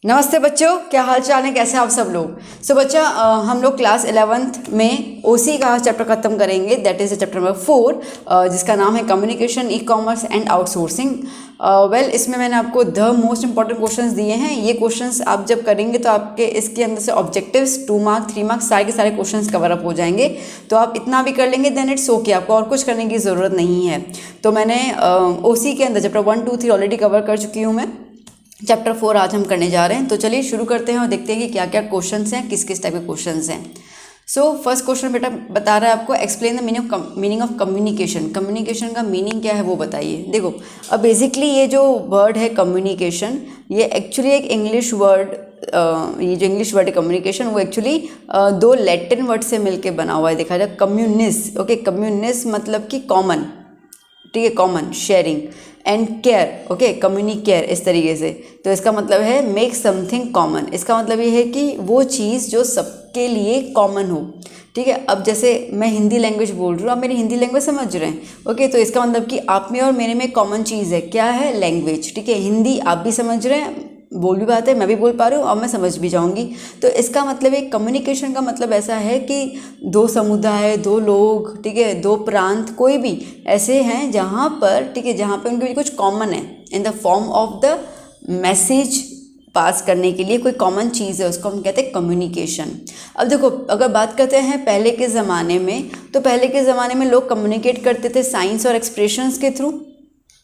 नमस्ते बच्चों, क्या हाल चाल है, कैसे आप सब लोग। सो बच्चा हम लोग क्लास 11th में ओसी का चैप्टर खत्म करेंगे, दैट इज़ चैप्टर नंबर 4 जिसका नाम है communication, e commerce and outsourcing. Well इसमें मैंने आपको द मोस्ट इंपॉर्टेंट क्वेश्चंस दिए हैं। ये क्वेश्चंस आप जब करेंगे तो आपके इसके अंदर से ऑब्जेक्टिव्स 2 मार्क 3 मार्क्स सारे के सारे क्वेश्चंस कवर अप हो जाएंगे। तो आप इतना भी कर लेंगे देन इट्स ओके, आपको और कुछ करने की ज़रूरत नहीं है। तो मैंने ओसी के अंदर चैप्टर 1 2 3 ऑलरेडी कवर कर चुकी हूँ मैं। चैप्टर 4 आज हम करने जा रहे हैं। तो चलिए शुरू करते हैं और देखते हैं कि क्या क्या क्वेश्चंस हैं, किस किस टाइप के क्वेश्चंस हैं। सो फर्स्ट क्वेश्चन बेटा बता रहा है आपको explain the meaning of communication. Communication का मीनिंग क्या है वो बताइए। देखो अब बेसिकली ये जो वर्ड है कम्युनिकेशन, ये एक्चुअली एक इंग्लिश वर्ड, ये जो इंग्लिश वर्ड है कम्युनिकेशन वो एक्चुअली 2 लैटिन वर्ड से मिलके बना हुआ है। देखा जाए कम्युनिस, ओके, कम्युनिस मतलब कि कॉमन, ठीक है, common sharing, and care, okay, कम्युनिकेयर इस तरीके से। तो इसका मतलब है मेक समथिंग कॉमन। इसका मतलब ये है कि वो चीज़ जो सबके लिए कॉमन हो, ठीक है। अब जैसे मैं हिंदी लैंग्वेज बोल रही हूँ, आप मेरी हिंदी लैंग्वेज समझ रहे हैं, ओके, तो इसका मतलब कि आप में और मेरे में कॉमन चीज़ है, क्या है, लैंग्वेज, ठीक है। हिंदी आप भी समझ रहे हैं, बोल भी बात है, मैं भी बोल पा रही हूँ और मैं समझ भी जाऊँगी। तो इसका मतलब एक कम्युनिकेशन का मतलब ऐसा है कि 2 समुदाय, 2 लोग, ठीक है, 2 प्रांत, कोई भी ऐसे हैं जहाँ पर, ठीक है, जहाँ पर उनके बीच कुछ कॉमन है इन the form of the message pass करने के लिए कोई कॉमन चीज़ है, उसको हम कहते हैं कम्युनिकेशन। अब देखो अगर बात करते हैं पहले के ज़माने में, तो पहले के ज़माने में लोग कम्युनिकेट करते थे साइंस और एक्सप्रेशंस के थ्रू,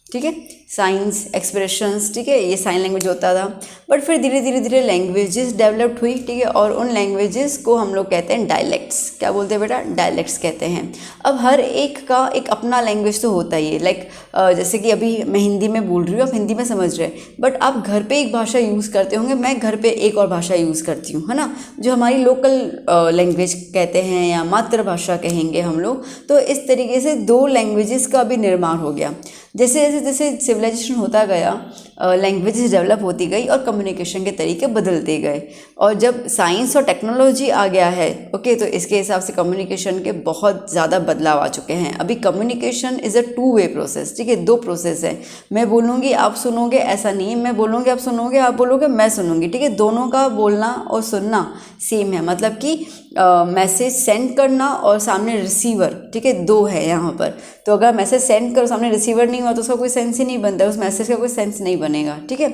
ठीक है, साइंस एक्सप्रेशंस, ठीक है, ये साइन लैंग्वेज होता था। बट फिर धीरे धीरे लैंग्वेजेस डेवलप्ड हुई, ठीक है, और उन लैंग्वेजेस को हम लोग कहते हैं डायलेक्ट्स। क्या बोलते हैं बेटा, डायलेक्ट्स कहते हैं। अब हर एक का एक अपना लैंग्वेज तो होता ही है, लाइक जैसे कि अभी मैं हिंदी में बोल रही हूँ, आप हिंदी में समझ रहे हैं, बट आप घर पे एक भाषा यूज़ करते होंगे, मैं घर पे एक और भाषा यूज़ करती हूँ, है ना, जो हमारी लोकल लैंग्वेज कहते हैं या मातृभाषा कहेंगे हम लोग। तो इस तरीके से 2 लैंग्वेजेस का भी निर्माण हो गया। जैसे जैसे जैसे सिविलाइजेशन होता गया, लैंग्वेजेस डेवलप होती गई और कम्युनिकेशन के तरीके बदलते गए। और जब साइंस और टेक्नोलॉजी आ गया है, ओके, तो इसके हिसाब से कम्युनिकेशन के बहुत ज़्यादा बदलाव आ चुके हैं। अभी communication is a 2 way process, ठीक है, 2 प्रोसेस है। मैं बोलूँगी आप सुनोगे, ऐसा नहीं है, मैं बोलूँगी आप सुनोगे, आप बोलोगे मैं सुनूंगी, ठीक है। दोनों का बोलना और सुनना सेम है, मतलब कि मैसेज सेंड करना और सामने रिसीवर, ठीक है, 2 है यहाँ पर। तो अगर मैसेज सेंड करो, सामने रिसीवर नहीं हुआ तो उसका कोई सेंस ही नहीं बनता, उस मैसेज का कोई सेंस नहीं बनेगा, ठीक है।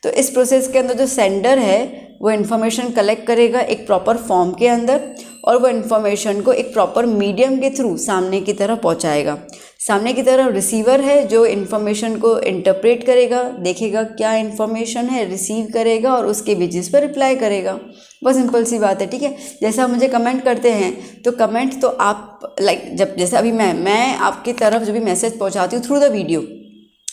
तो इस प्रोसेस के अंदर जो सेंडर है वो इन्फॉर्मेशन कलेक्ट करेगा एक प्रॉपर फॉर्म के अंदर, और वो इन्फॉर्मेशन को एक प्रॉपर मीडियम के थ्रू सामने की तरफ पहुंचाएगा। सामने की तरफ रिसीवर है जो इन्फॉर्मेशन को इंटरप्रेट करेगा, देखेगा क्या इन्फॉर्मेशन है, रिसीव करेगा और उसके बेसिस पर रिप्लाई करेगा। बहुत सिंपल सी बात है, ठीक है। जैसे आप मुझे कमेंट करते हैं तो कमेंट तो आप लाइक जब जैसे अभी मैं आपकी तरफ जो भी मैसेज पहुंचाती हूँ थ्रू द वीडियो,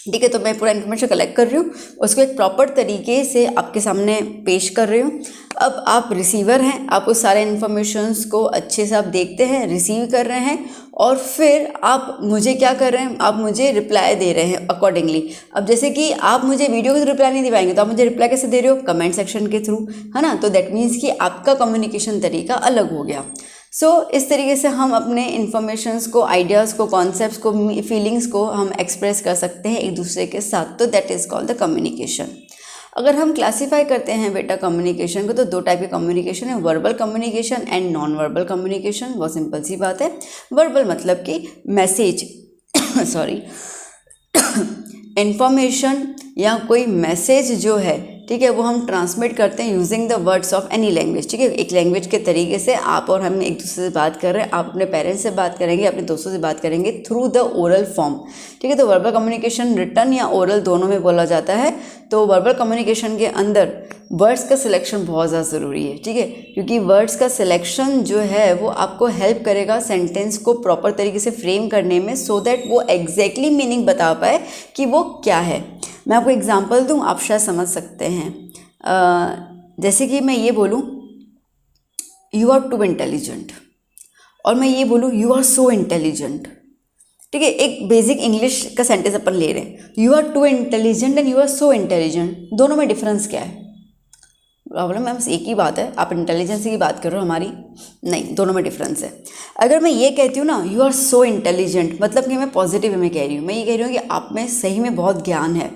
ठीक है, तो मैं पूरा इन्फॉर्मेशन कलेक्ट कर रही हूँ, उसको एक प्रॉपर तरीके से आपके सामने पेश कर रही हूँ। अब आप रिसीवर हैं, आप उस सारे इन्फॉर्मेशंस को अच्छे से आप देखते हैं, रिसीव कर रहे हैं, और फिर आप मुझे क्या कर रहे हैं, आप मुझे रिप्लाई दे रहे हैं अकॉर्डिंगली। अब जैसे कि आप मुझे वीडियो के थ्रू रिप्लाई नहीं दे पाएंगे, तो आप मुझे रिप्लाई कैसे दे रहे हो, कमेंट सेक्शन के थ्रू, है ना। तो दैट मीन्स कि आपका कम्युनिकेशन तरीका अलग हो गया। सो इस तरीके से हम अपने इन्फॉर्मेशंस को, आइडियाज़ को, कॉन्सेप्ट्स को, फीलिंग्स को हम एक्सप्रेस कर सकते हैं एक दूसरे के साथ। तो that is called the communication. अगर हम क्लासीफाई करते हैं बेटा कम्युनिकेशन को, तो 2 टाइप के कम्युनिकेशन है, verbal communication and non verbal communication. बहुत सिंपल सी बात है। वर्बल मतलब कि मैसेज सॉरी इन्फॉर्मेशन या कोई मैसेज जो है, ठीक है, वो हम ट्रांसमिट करते हैं using the words of any language, ठीक है। एक लैंग्वेज के तरीके से आप और हम एक दूसरे से बात कर रहे हैं, आप अपने पेरेंट्स से बात करेंगे, अपने दोस्तों से बात करेंगे थ्रू द ओरल फॉर्म, ठीक है। तो वर्बल कम्युनिकेशन रिटन या ओरल दोनों में बोला जाता है। तो वर्बल कम्युनिकेशन के अंदर वर्ड्स का सिलेक्शन बहुत ज़्यादा ज़रूरी है, ठीक है, क्योंकि वर्ड्स का सिलेक्शन जो है वो आपको हेल्प करेगा सेंटेंस को प्रॉपर तरीके से फ्रेम करने में, सो दैट वो एग्जैक्टली मीनिंग बता पाए कि वो क्या है। मैं आपको एग्जांपल दूं, आप शायद समझ सकते हैं। जैसे कि मैं ये बोलूं यू आर टू इंटेलिजेंट, और मैं ये बोलूं यू आर सो इंटेलिजेंट, ठीक है। एक बेसिक इंग्लिश का सेंटेंस अपन ले रहे हैं, you are too intelligent and you are so intelligent, दोनों में डिफरेंस क्या है? प्रॉब्लम है बस एक ही बात है, आप इंटेलिजेंस की बात कर रहे हो हमारी, नहीं, दोनों में डिफरेंस है। अगर मैं ये कहती हूँ ना यू आर सो इंटेलिजेंट, मतलब कि मैं पॉजिटिव वे में कह रही हूँ, मैं ये कह रही हूँ कि आप में सही में बहुत ज्ञान है,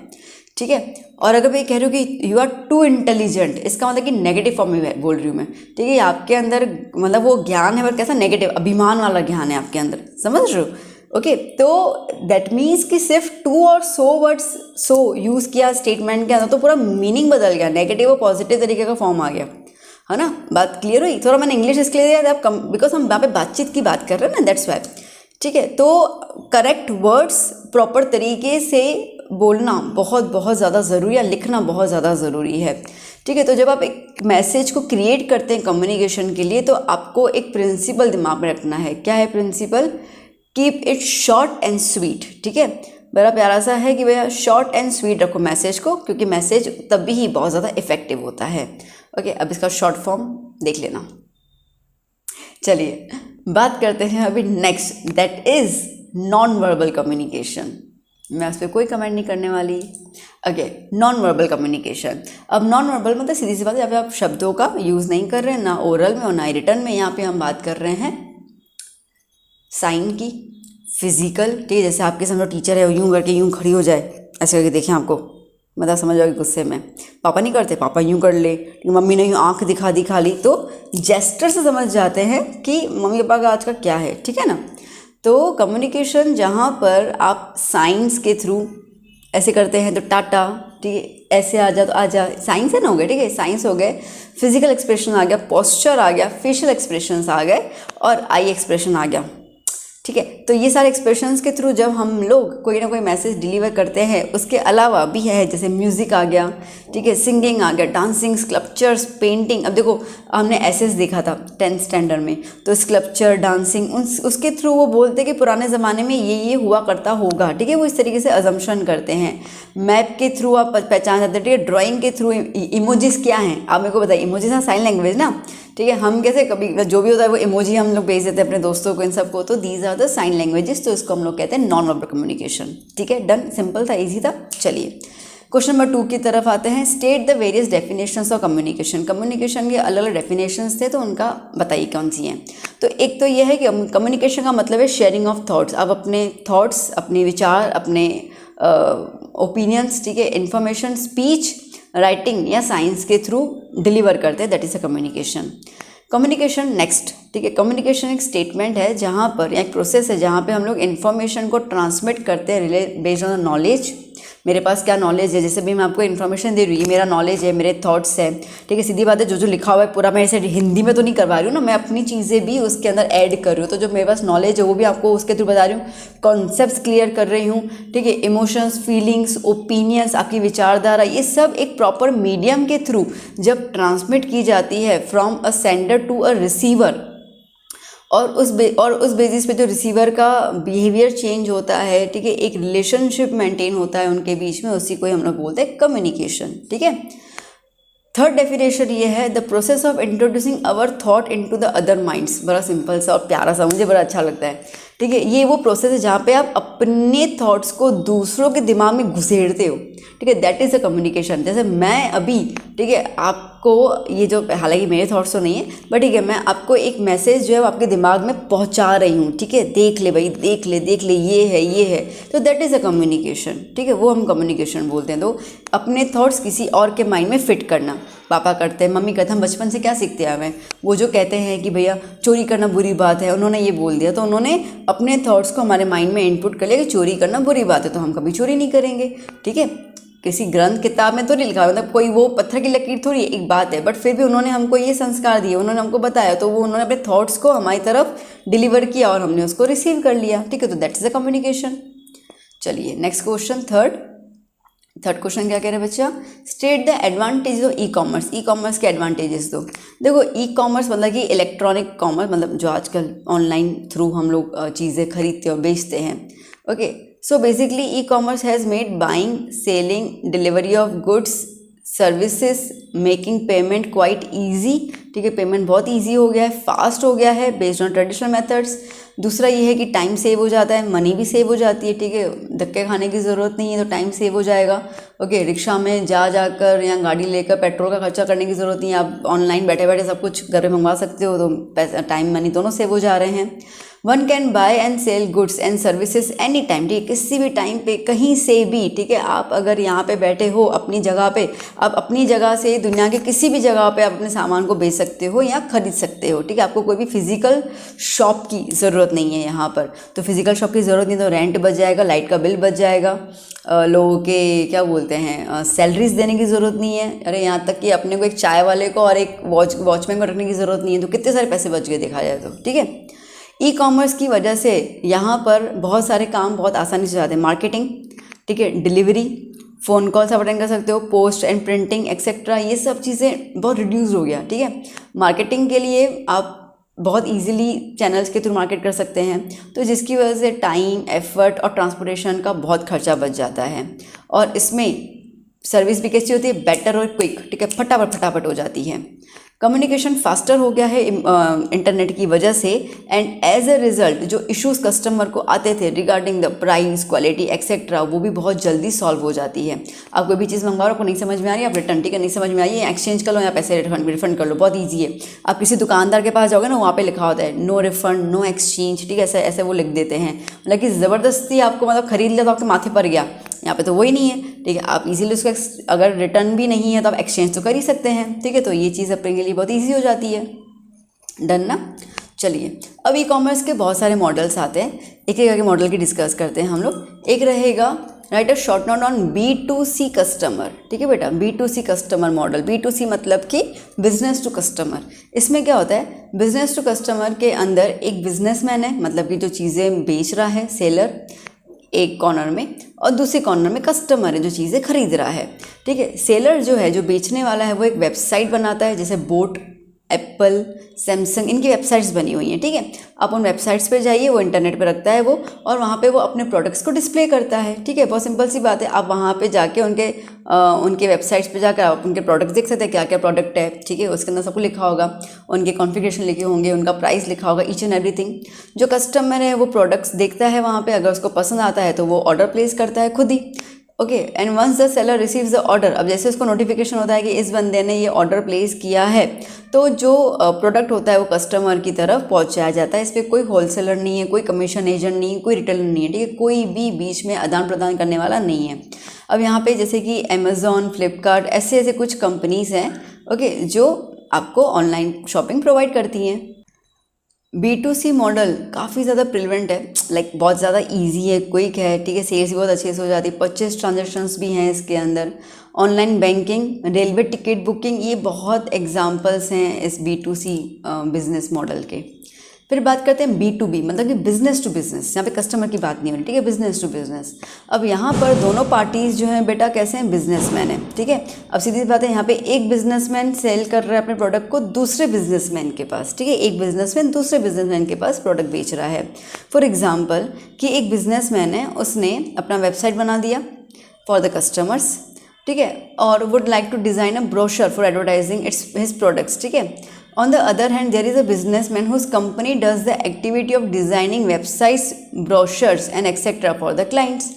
ठीक है। और अगर मैं कह रही हूँ कि यू आर टू इंटेलिजेंट, इसका मतलब कि नेगेटिव फॉर्म में बोल रही हूँ मैं, ठीक है। आपके अंदर मतलब वो ज्ञान है पर कैसा नेगेटिव, अभिमान वाला ज्ञान है आपके अंदर, समझ रहे हो? ओके, तो दैट मीन्स कि सिर्फ टू और सो वर्ड्स सो यूज़ किया स्टेटमेंट के अंदर तो पूरा मीनिंग बदल गया, नेगेटिव और पॉजिटिव तरीके का फॉर्म आ गया, है ना। बात क्लियर हुई? थोड़ा मैंने इंग्लिश इसलिए दिया आप बिकॉज हम यहाँ पे बातचीत की बात कर रहे हैं ना, दैट्स वाई, ठीक है। तो करेक्ट वर्ड्स प्रॉपर तरीके से बोलना बहुत बहुत ज़्यादा ज़रूरी है, लिखना बहुत ज़्यादा ज़रूरी है, ठीक है। तो जब आप एक मैसेज को क्रिएट करते हैं कम्युनिकेशन के लिए, तो आपको एक प्रिंसिपल दिमाग में रखना है। क्या है principle? Keep it short and sweet, ठीक है। बड़ा प्यारा सा है कि भैया शॉर्ट एंड स्वीट रखो मैसेज को, क्योंकि मैसेज तभी ही बहुत ज़्यादा इफेक्टिव होता है। ओके, अब इसका शॉर्ट फॉर्म देख लेना। चलिए बात करते हैं अभी next, that is non verbal communication. मैं उस पर कोई कमेंट नहीं करने वाली। Okay, non verbal communication. अब नॉन वर्बल मतलब सीधी सी बात है, यहाँ पे आप शब्दों का यूज़ नहीं कर रहे हैं, ना ओरल में और ना रिटर्न में। यहाँ पे हम बात कर रहे हैं साइन की, फिजिकल, ठीक है। जैसे आपके समझो टीचर है, यूँ करके यूँ खड़ी हो जाए, ऐसे करके देखें आपको, मतलब समझ जाओगे गुस्से में। पापा नहीं करते, पापा यूँ कर ले, मम्मी ने यूँ आँख दिखा ली, तो जेस्टर से समझ जाते हैं कि मम्मी पापा का आज का क्या है, ठीक है ना। तो कम्युनिकेशन जहाँ पर आप साइंस के थ्रू ऐसे करते हैं तो टाटा, ठीक है, ऐसे आ जा तो आ जा, साइंस है ना, हो गए, ठीक है, साइंस हो गए। फिजिकल एक्सप्रेशन आ गया, पोस्चर आ गया, फेशियल एक्सप्रेशंस आ गए और आई एक्सप्रेशन आ गया, ठीक है। तो ये सारे एक्सप्रेशंस के थ्रू जब हम लोग कोई ना कोई मैसेज डिलीवर करते हैं, उसके अलावा भी है जैसे म्यूज़िक आ गया, ठीक है, सिंगिंग आ गया, डांसिंग, स्कल्पचर्स, पेंटिंग। अब देखो हमने एसेस देखा था 10th स्टैंडर्ड में, तो स्कल्पचर, डांसिंग, उसके थ्रू वो बोलते कि पुराने ज़माने में ये हुआ करता होगा, ठीक है। वो इस तरीके से अजम्पशन करते हैं। मैप के थ्रू आप पहचान जाते हैं, ठीक है। ड्राइंग के थ्रू इमोजीज क्या हैं आप मेरे को बताइए। इमोजीज ना साइन लैंग्वेज ना, ठीक है। हम कैसे कभी जो भी होता है वो इमोजी हम लोग भेज देते हैं अपने दोस्तों को, इन सबको, तो these are the sign languages. तो इसको हम लोग कहते हैं नॉन वर्बल कम्युनिकेशन, ठीक है। डन, सिंपल था, इजी था। चलिए क्वेश्चन नंबर 2 की तरफ आते हैं। State the various definitions of communication. Communication के अलग अलग डेफिनेशंस थे, तो उनका बताइए कौन सी हैं। तो एक तो ये है कि कम्युनिकेशन का मतलब है शेयरिंग ऑफ थॉट्स। आप अपने थॉट्स, अपने विचार, अपने ओपिनियंस, ठीक है, इन्फॉर्मेशन स्पीच, राइटिंग या साइंस के थ्रू डिलीवर करते हैं, that is a communication. Communication next, ठीक है। कम्युनिकेशन एक स्टेटमेंट है जहाँ पर, या एक प्रोसेस है जहाँ पे हम लोग इन्फॉर्मेशन को ट्रांसमिट करते हैं बेस्ड ऑन नॉलेज। मेरे पास क्या नॉलेज है, जैसे भी मैं आपको इन्फॉर्मेशन दे रही हूँ, ये मेरा नॉलेज है, मेरे थॉट्स हैं, ठीक है। सीधी बात है, जो लिखा हुआ है पूरा मैं ऐसे हिंदी में तो नहीं करवा रही हूँ ना, मैं अपनी चीज़ें भी उसके अंदर ऐड कर रही हूँ। तो जो मेरे पास नॉलेज है वो भी आपको उसके थ्रू बता रही हूँ, कॉन्सेप्ट्स क्लियर कर रही हूँ, ठीक है। इमोशंस, फीलिंग्स, ओपिनियंस, आपकी विचारधारा, ये सब एक प्रॉपर मीडियम के थ्रू जब ट्रांसमिट की जाती है from a sender to a receiver, और उस बेसिस पे जो रिसीवर का बिहेवियर चेंज होता है, ठीक है, एक रिलेशनशिप मेंटेन होता है उनके बीच में, उसी को ही हम लोग बोलते हैं कम्युनिकेशन, ठीक है। थर्ड डेफिनेशन ये है, the process of introducing our thought into the other minds. बड़ा सिंपल सा और प्यारा सा, मुझे बड़ा अच्छा लगता है, ठीक है। ये वो प्रोसेस है जहाँ पे आप अपने थॉट्स को दूसरों के दिमाग में घुसेड़ते हो, ठीक है, दैट इज़ अ कम्युनिकेशन। जैसे मैं अभी, ठीक है, आपको ये जो, हालांकि मेरे थॉट्स तो नहीं है, बट ठीक है, मैं आपको एक मैसेज जो है आपके दिमाग में पहुंचा रही हूँ, ठीक है, देख ले भाई, देख ले, ये है, तो दैट इज़ अ कम्युनिकेशन, ठीक है, वो हम कम्युनिकेशन बोलते हैं। तो अपने थॉट्स किसी और के माइंड में फिट करना, पापा करते हैं, मम्मी करते हैं, हम बचपन से क्या सीखते हैं हमें, वो जो कहते हैं कि भैया चोरी करना बुरी बात है, उन्होंने ये बोल दिया, तो उन्होंने अपने थॉट्स को हमारे माइंड में इनपुट कर लिया कि चोरी करना बुरी बात है, तो हम कभी चोरी नहीं करेंगे, ठीक है। किसी ग्रंथ किताब में तो नहीं लिखा, मतलब कोई वो पत्थर की लकीर थोड़ी एक बात है, बट फिर भी उन्होंने हमको ये संस्कार दिए, उन्होंने हमको बताया, तो वो उन्होंने अपने थॉट्स को हमारी तरफ डिलीवर किया और हमने उसको रिसीव कर लिया, ठीक है। तो दैट्स द कम्युनिकेशन। चलिए नेक्स्ट क्वेश्चन, थर्ड क्वेश्चन क्या कह रहे हैं बच्चा, state the advantage of e commerce. E commerce के एडवांटेजेस दो। देखो ई कॉमर्स मतलब कि इलेक्ट्रॉनिक कॉमर्स, मतलब जो आजकल ऑनलाइन थ्रू हम लोग चीज़ें खरीदते और बेचते हैं, okay. So basically e commerce has made buying, selling, delivery of goods, services, making payment quite easy, ठीक है, पेमेंट बहुत ईजी हो गया है, फास्ट हो गया है बेस्ड ऑन ट्रेडिशनल मेथड्स। दूसरा ये है कि टाइम सेव हो जाता है, मनी भी सेव हो जाती है, ठीक है, धक्के खाने की ज़रूरत नहीं है, तो टाइम सेव हो जाएगा, ओके। रिक्शा में जाकर या गाड़ी लेकर पेट्रोल का खर्चा करने की ज़रूरत नहीं है, आप ऑनलाइन बैठे बैठे सब कुछ घर पे मंगवा सकते हो, तो पैसा, टाइम, मनी दोनों सेव हो जा रहे हैं। One can buy and sell goods and services any time, ठीक है, किसी भी टाइम पे कहीं से भी, ठीक है। आप अगर यहाँ पे बैठे हो अपनी जगह पे, आप अपनी जगह से दुनिया के किसी भी जगह पे आप अपने सामान को बेच सकते हो या खरीद सकते हो, ठीक है। आपको कोई भी फिजिकल शॉप की ज़रूरत नहीं है यहाँ पर। तो फिजिकल शॉप की ज़रूरत नहीं, तो रेंट बच जाएगा, लाइट का बिल बच जाएगा, लोगों के क्या बोलते हैं सैलरीज देने की ज़रूरत नहीं है। अरे यहाँ तक कि अपने को एक चाय वाले को और एक वॉचमैन को रखने की ज़रूरत नहीं है। तो कितने सारे पैसे बच गए देखा जाए तो, ठीक है। ई कॉमर्स की वजह से यहाँ पर बहुत सारे काम बहुत आसानी से हो जाते हैं। मार्केटिंग, ठीक है, डिलीवरी, फ़ोन कॉल्स आप अटेंड कर सकते हो, पोस्ट एंड प्रिंटिंग एक्सेट्रा, ये सब चीज़ें बहुत रिड्यूस हो गया, ठीक है। मार्केटिंग के लिए आप बहुत इजीली चैनल्स के थ्रू मार्केट कर सकते हैं, तो जिसकी वजह से टाइम, एफर्ट और ट्रांसपोर्टेशन का बहुत खर्चा बच जाता है। और इसमें सर्विस भी कैसी होती है, बेटर और क्विक, ठीक है, फटाफट हो जाती है। कम्युनिकेशन फास्टर हो गया है इंटरनेट की वजह से, एंड एज अ रिजल्ट जो इश्यूज़ कस्टमर को आते थे regarding the price, quality etcetera, वो भी बहुत जल्दी सॉल्व हो जाती है। आप कोई भी चीज़ मंगवा रहे हो, आपको नहीं समझ में आ रही है, आप रिटर्न, ठीक है, नहीं समझ में आई है, एक्सचेंज कर लो या पैसे रिफंड कर लो, बहुत ईजी है। आप किसी दुकानदार के पास जाओगे ना, वहाँ पे लिखा होता है नो रिफंड नो एक्सचेंज, ठीक है, ऐसे ऐसे वो लिख देते हैं, मतलब कि ज़बरदस्ती आपको मतलब खरीद लिया तो आपके माथे पर गया। यहाँ पे तो वही नहीं है, ठीक है। आप इजीली उसको अगर रिटर्न भी नहीं है तो आप एक्सचेंज तो कर ही सकते हैं, ठीक है। तो ये चीज़ अपने के लिए बहुत ईजी हो जाती है। डन ना। चलिए, अब ई कॉमर्स के बहुत सारे मॉडल्स आते हैं, एक एक करके मॉडल की डिस्कस करते हैं हम लोग। एक रहेगा right a short note on B2C customer, ठीक है बेटा, B2C कस्टमर मॉडल। B2C मतलब कि बिजनेस टू कस्टमर। इसमें क्या होता है, बिजनेस टू कस्टमर के अंदर एक बिजनेसमैन है, मतलब कि जो चीज़ें बेच रहा है, सेलर एक कॉर्नर में, और दूसरे कॉर्नर में कस्टमर है जो चीज़ें खरीद रहा है, ठीक है। सेलर जो है, जो बेचने वाला है, वो एक वेबसाइट बनाता है, जैसे बोट, एप्पल, सैमसंग, इनकी वेबसाइट्स बनी हुई हैं, ठीक है। आप उन वेबसाइट्स पे जाइए, वो इंटरनेट पे रखता है वो, और वहाँ पे वो अपने प्रोडक्ट्स को डिस्प्ले करता है, ठीक है। बहुत सिंपल सी बात है, आप वहाँ पे जाके उनके वेबसाइट्स पे जाकर आप उनके प्रोडक्ट्स देख सकते हैं, क्या क्या प्रोडक्ट है, ठीक है। उसके अंदर सबको लिखा होगा, उनके कॉन्फ़िगरेशन लिखे होंगे, उनका प्राइस लिखा होगा, ईच एंड एवरीथिंग। जो कस्टमर है वो प्रोडक्ट्स देखता है वहाँ पे, अगर उसको पसंद आता है तो वो ऑर्डर प्लेस करता है खुद ही, okay. And once the seller receives the order, अब जैसे उसको नोटिफिकेशन होता है कि इस बंदे ने ये ऑर्डर प्लेस किया है, तो जो प्रोडक्ट होता है वो कस्टमर की तरफ पहुंचाया जाता है। इस पर कोई होलसेलर नहीं है, कोई कमीशन एजेंट नहीं है, कोई रिटेलर नहीं है, ठीक है, कोई भी बीच में आदान प्रदान करने वाला नहीं है। अब यहाँ पे जैसे कि अमेज़ॉन, फ्लिपकार्ट, ऐसे ऐसे कुछ कंपनीज हैं, ओके, जो आपको ऑनलाइन शॉपिंग प्रोवाइड करती हैं। B2C मॉडल काफ़ी ज़्यादा प्रिवेंट है, लाइक बहुत ज़्यादा इजी है, क्विक है, ठीक है, सेल्स भी बहुत अच्छे से हो जाती है, परचेज ट्रांजेक्शन्स भी हैं इसके अंदर, online banking, railway ticket booking, ये बहुत एग्जांपल्स हैं इस B2C बिजनेस मॉडल के। फिर बात करते हैं B2B, मतलब कि बिजनेस टू बिजनेस, यहाँ पे कस्टमर की बात नहीं हो रही, ठीक है, बिजनेस टू बिजनेस। अब यहाँ पर दोनों पार्टीज जो हैं बेटा कैसे हैं, बिजनेसमैन है, ठीक है। अब सीधी बात है, यहाँ पे एक बिजनेसमैन सेल कर रहा है अपने प्रोडक्ट को दूसरे बिजनेसमैन के पास, ठीक है, एक बिजनेसमैन दूसरे बिजनेसमैन के पास प्रोडक्ट बेच रहा है। फॉर एग्जाम्पल कि एक बिजनेसमैन है, उसने अपना वेबसाइट बना दिया फॉर द कस्टमर्स, ठीक है, और would like to design a brochure for advertising his products, ठीक है। On the other hand, there is a businessman whose company does the activity of designing websites, brochures and etc. for the clients.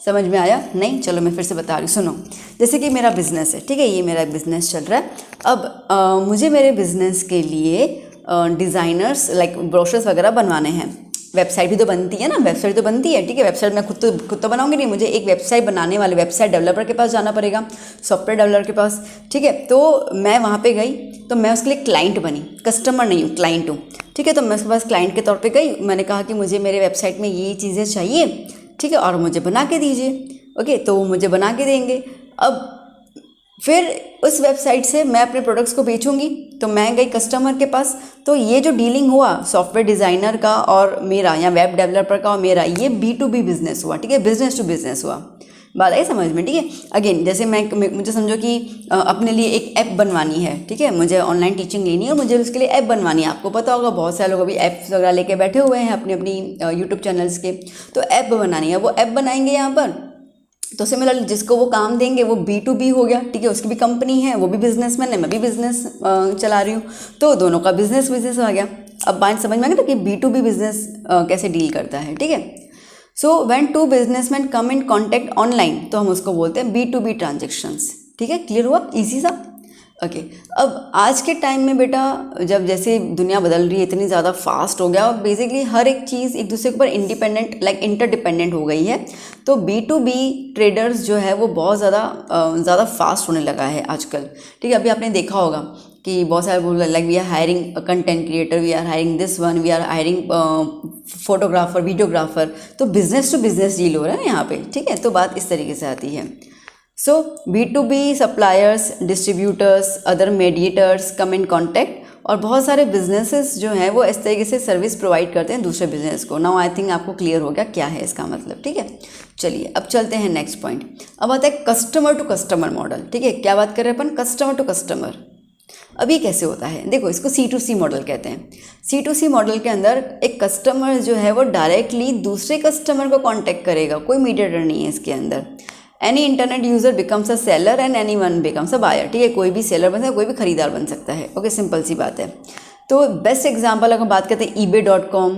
समझ में आया नहीं? चलो मैं फिर से बता रही हूँ, सुनो। जैसे कि मेरा बिजनेस है, ठीक है, ये मेरा बिजनेस चल रहा है। अब मुझे मेरे बिजनेस के लिए डिज़ाइनर्स लाइक ब्रोशर्स वगैरह बनवाने हैं। वेबसाइट भी तो बनती है ना, वेबसाइट तो बनती है, ठीक है। वेबसाइट मैं खुद तो बनाऊंगी नहीं, मुझे एक वेबसाइट बनाने वाले वेबसाइट डेवलपर के पास जाना पड़ेगा, सॉफ्टवेयर डेवलपर के पास, ठीक है। तो मैं वहाँ पे गई, तो मैं उसके लिए क्लाइंट बनी, कस्टमर नहीं हूँ, क्लाइंट हूँ, ठीक है। तो मैं उसके पास क्लाइंट के तौर पे गई, मैंने कहा कि मुझे मेरे वेबसाइट में ये चीज़ें चाहिए, ठीक है, और मुझे बना के दीजिए, ओके। तो वो मुझे बना के देंगे। अब फिर उस वेबसाइट से मैं अपने प्रोडक्ट्स को बेचूंगी, तो मैं गई कस्टमर के पास, तो ये जो डीलिंग हुआ सॉफ्टवेयर डिज़ाइनर का और मेरा, या वेब डेवलपर का और मेरा, ये B2B बिजनेस हुआ, ठीक है, बिजनेस टू बिजनेस हुआ। बात आई समझ में, ठीक है। अगेन जैसे मुझे समझो कि अपने लिए एक ऐप बनवानी है, ठीक है, मुझे ऑनलाइन टीचिंग लेनी है, मुझे उसके लिए ऐप बनवानी है। आपको पता होगा बहुत सारे लोग अभी ऐप्स वगैरह लेके बैठे हुए हैं अपनी अपनी यूट्यूब चैनल्स के, तो ऐप बनानी है, वो ऐप बनाएंगे यहाँ पर। तो सिमिलरली जिसको वो काम देंगे वो B2B हो गया, ठीक है, उसकी भी कंपनी है, वो भी बिजनेसमैन है, मैं भी बिजनेस चला रही हूँ, तो दोनों का बिजनेस आ गया। अब बात समझ में आ गया ना कि B2B बिजनेस कैसे डील करता है, ठीक है। So when two businessmen come in contact online, तो हम उसको बोलते हैं B2B ट्रांजेक्शन्स, ठीक है, क्लियर हुआ, ईजी सा, ओके अब आज के टाइम में बेटा जब जैसे दुनिया बदल रही है, इतनी ज़्यादा फास्ट हो गया और बेसिकली हर एक चीज़ एक दूसरे के ऊपर इंडिपेंडेंट इंटरडिपेंडेंट हो गई है। तो B2B ट्रेडर्स जो है वो बहुत ज़्यादा फास्ट होने लगा है आजकल। ठीक है, अभी आपने देखा होगा कि बहुत सारे बोल like we are hiring content creator, we are hiring this one, we are hiring photographer, videographer. तो बिजनेस टू बिजनेस डील हो रहा है ना यहाँ पे। ठीक है, तो बात इस तरीके से आती है। सो B2B suppliers, distributors, other mediators come in contact, और बहुत सारे बिजनेसेस जो हैं वो इस तरीके से सर्विस प्रोवाइड करते हैं दूसरे बिजनेस को। नाउ आई थिंक आपको क्लियर हो गया क्या है इसका मतलब। ठीक है, चलिए अब चलते हैं नेक्स्ट पॉइंट। अब आता है कस्टमर टू कस्टमर मॉडल। ठीक है, क्या बात कर रहे हैं अपन, कस्टमर टू कस्टमर। अब ये कैसे होता है, देखो इसको C2C मॉडल कहते हैं। C2C मॉडल के अंदर एक कस्टमर जो है वो डायरेक्टली दूसरे कस्टमर को कॉन्टैक्ट करेगा, कोई मीडिएटर नहीं है इसके अंदर। Any internet user becomes a seller and any one becomes a buyer. ठीक है, कोई भी सेलर बन सकता है, कोई भी खरीदार बन सकता है। ओके, सिंपल सी बात है। तो बेस्ट एग्जांपल अगर बात करते हैं eBay.com,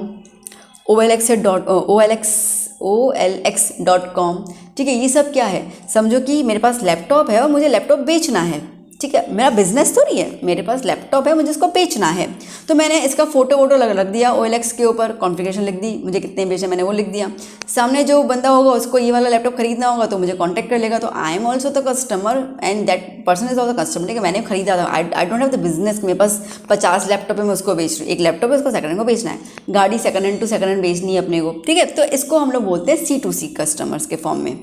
OLX.com। ठीक है, ये सब क्या है, समझो कि मेरे पास लैपटॉप है और मुझे लैपटॉप बेचना है। ठीक है, मेरा बिजनेस तो नहीं है, मेरे पास लैपटॉप है, मुझे इसको बेचना है। तो मैंने इसका फोटो वोटो रख दिया OLX के ऊपर, कॉन्फ़िगरेशन लिख दी, मुझे कितने बेचे मैंने वो लिख दिया। सामने जो बंदा होगा उसको ये वाला लैपटॉप खरीदना होगा तो मुझे कांटेक्ट कर लेगा। तो I am also the customer and that person is also the customer. ठीक है, मैंने खरीदा था, I don't have the business, मेरे पास 50 लैपटॉप है, मैं उसको बेच रही हूँ। एक लैपटॉप है, उसको सेकंड हैंड को बेचना है, गाड़ी second hand to second hand बेचनी है अपने को। ठीक है, तो इसको हम लोग बोलते हैं C2C कस्टमर्स के फॉर्म में।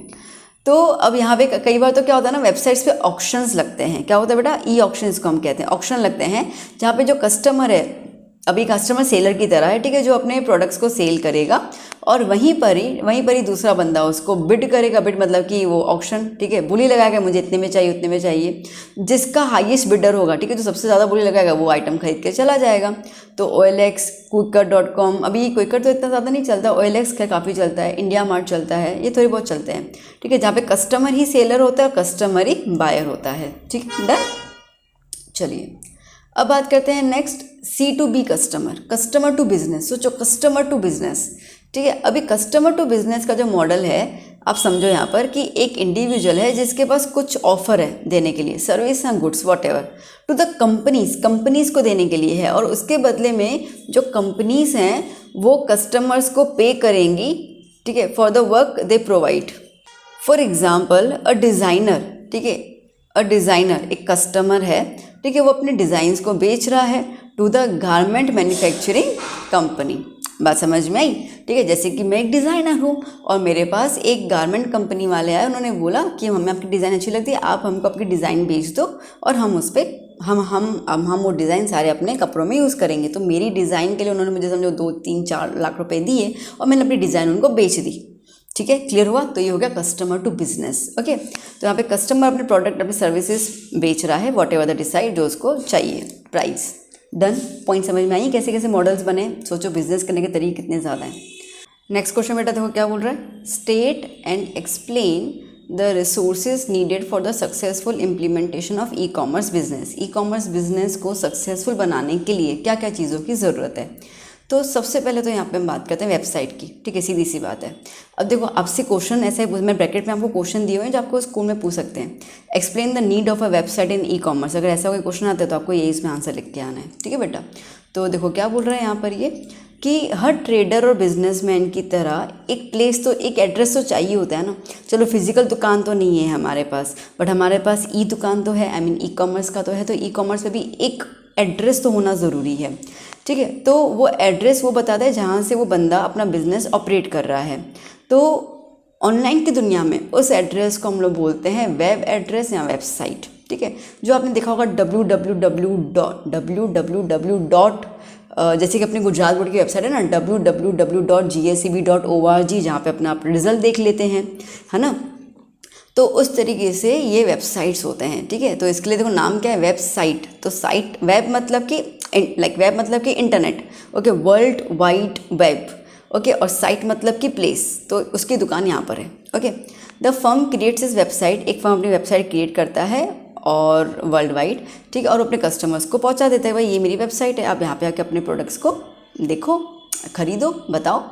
तो अब यहाँ पे कई बार तो क्या होता है ना, वेबसाइट्स पे ऑक्शंस लगते हैं। क्या होता है बेटा, ई-ऑक्शन इसको हम कहते हैं। ऑक्शन लगते हैं जहाँ पे जो कस्टमर है, अभी कस्टमर सेलर की तरह है। ठीक है, जो अपने प्रोडक्ट्स को सेल करेगा और वहीं पर ही दूसरा बंदा उसको बिड करेगा। बिड मतलब कि वो ऑक्शन, ठीक है, बोली लगाएगा मुझे इतने में चाहिए, उतने में चाहिए। जिसका हाईएस्ट बिडर होगा, ठीक है, जो सबसे ज़्यादा बोली लगाएगा वो आइटम खरीद के चला जाएगा। तो OLX, Quikr.com, अभी Quikr तो इतना ज़्यादा नहीं चलता, OLX का काफ़ी चलता है, इंडिया मार्ट चलता है, ये थोड़े बहुत चलते हैं। ठीक है, जहाँ पे कस्टमर ही सेलर होता है और कस्टमर ही बायर होता है। ठीक है, डन। चलिए अब बात करते हैं next C2B customer, customer to business. सोचो कस्टमर टू बिजनेस। ठीक है, अभी कस्टमर टू बिजनेस का जो मॉडल है, आप समझो यहाँ पर कि एक इंडिविजुअल है जिसके पास कुछ ऑफर है देने के लिए, सर्विस या goods whatever, to the companies को देने के लिए है। और उसके बदले में जो कंपनीज हैं वो कस्टमर्स को पे करेंगी, ठीक है, for the work they provide. For example a designer, ठीक है, अ डिज़ाइनर एक कस्टमर है, ठीक है, वो अपने डिज़ाइंस को बेच रहा है to the garment manufacturing company. बात समझ में आई? ठीक है, जैसे कि मैं एक डिज़ाइनर हूँ और मेरे पास एक गारमेंट कंपनी वाले आए, उन्होंने बोला कि हमें आपकी डिज़ाइन अच्छी लगती है, आप हमको आपकी डिज़ाइन बेच दो और हम उस पर हम वो डिज़ाइन सारे अपने कपड़ों में यूज़ करेंगे। तो मेरी डिज़ाइन के लिए उन्होंने मुझे समझो 2-3-4 लाख रुपए दिए और मैंने अपनी डिज़ाइन उनको बेच दी। ठीक है, क्लियर हुआ? तो ये हो गया कस्टमर टू बिजनेस। ओके, तो यहाँ पे कस्टमर अपने प्रोडक्ट अपनी सर्विसेज बेच रहा है, वॉट एवर द डिसाइड, जो उसको चाहिए प्राइस। डन, पॉइंट समझ में आई कैसे कैसे मॉडल्स बने? सोचो बिजनेस करने के तरीके कितने ज़्यादा हैं। नेक्स्ट क्वेश्चन बेटा देखो क्या बोल रहा है, state and explain the resources needed for the successful implementation of e commerce business. E commerce business को सक्सेसफुल बनाने के लिए क्या क्या चीज़ों की ज़रूरत है? तो सबसे पहले तो यहाँ पे हम बात करते हैं वेबसाइट की। ठीक है, सीधी सी बात है। अब देखो आपसे क्वेश्चन ऐसा है, मैं ब्रैकेट में आपको क्वेश्चन दिए हुए हैं जो आपको स्कूल में पूछ सकते हैं। Explain the need of a website in e commerce. अगर ऐसा कोई क्वेश्चन आता है तो आपको ये इसमें आंसर लिख के आना है। ठीक है बेटा, तो देखो क्या बोल रहा है यहाँ पर ये कि हर ट्रेडर और बिजनेसमैन की तरह एक प्लेस तो, एक एड्रेस तो चाहिए होता है ना। चलो फिजिकल दुकान तो नहीं है हमारे पास, बट हमारे पास ई दुकान तो है, आई मीन ई कॉमर्स का तो है। तो ई कॉमर्स पे भी एक एड्रेस तो होना ज़रूरी है। ठीक है, तो वो एड्रेस वो बताता है जहाँ से वो बंदा अपना बिजनेस ऑपरेट कर रहा है। तो ऑनलाइन की दुनिया में उस एड्रेस को हम लोग बोलते हैं वेब एड्रेस या वेबसाइट। ठीक है, जो आपने देखा होगा www. जैसे कि अपने गुजरात बोर्ड की वेबसाइट है ना www.gscb.org, जहाँ पे अपना आप रिजल्ट देख लेते हैं, है ना। तो उस तरीके से ये वेबसाइट्स होते हैं। ठीक है, तो इसके लिए देखो नाम क्या है, वेबसाइट। तो साइट, वेब मतलब कि वेब मतलब कि internet, okay, world wide web, okay, और साइट मतलब कि प्लेस। तो उसकी दुकान यहाँ पर है। ओके, द फर्म क्रिएट्स इस वेबसाइट, एक फर्म अपनी वेबसाइट क्रिएट करता है और वर्ल्ड वाइड, ठीक है, और अपने कस्टमर्स को पहुँचा देता है, भाई ये मेरी वेबसाइट है, आप यहाँ पे आके अपने प्रोडक्ट्स को देखो, खरीदो, बताओ।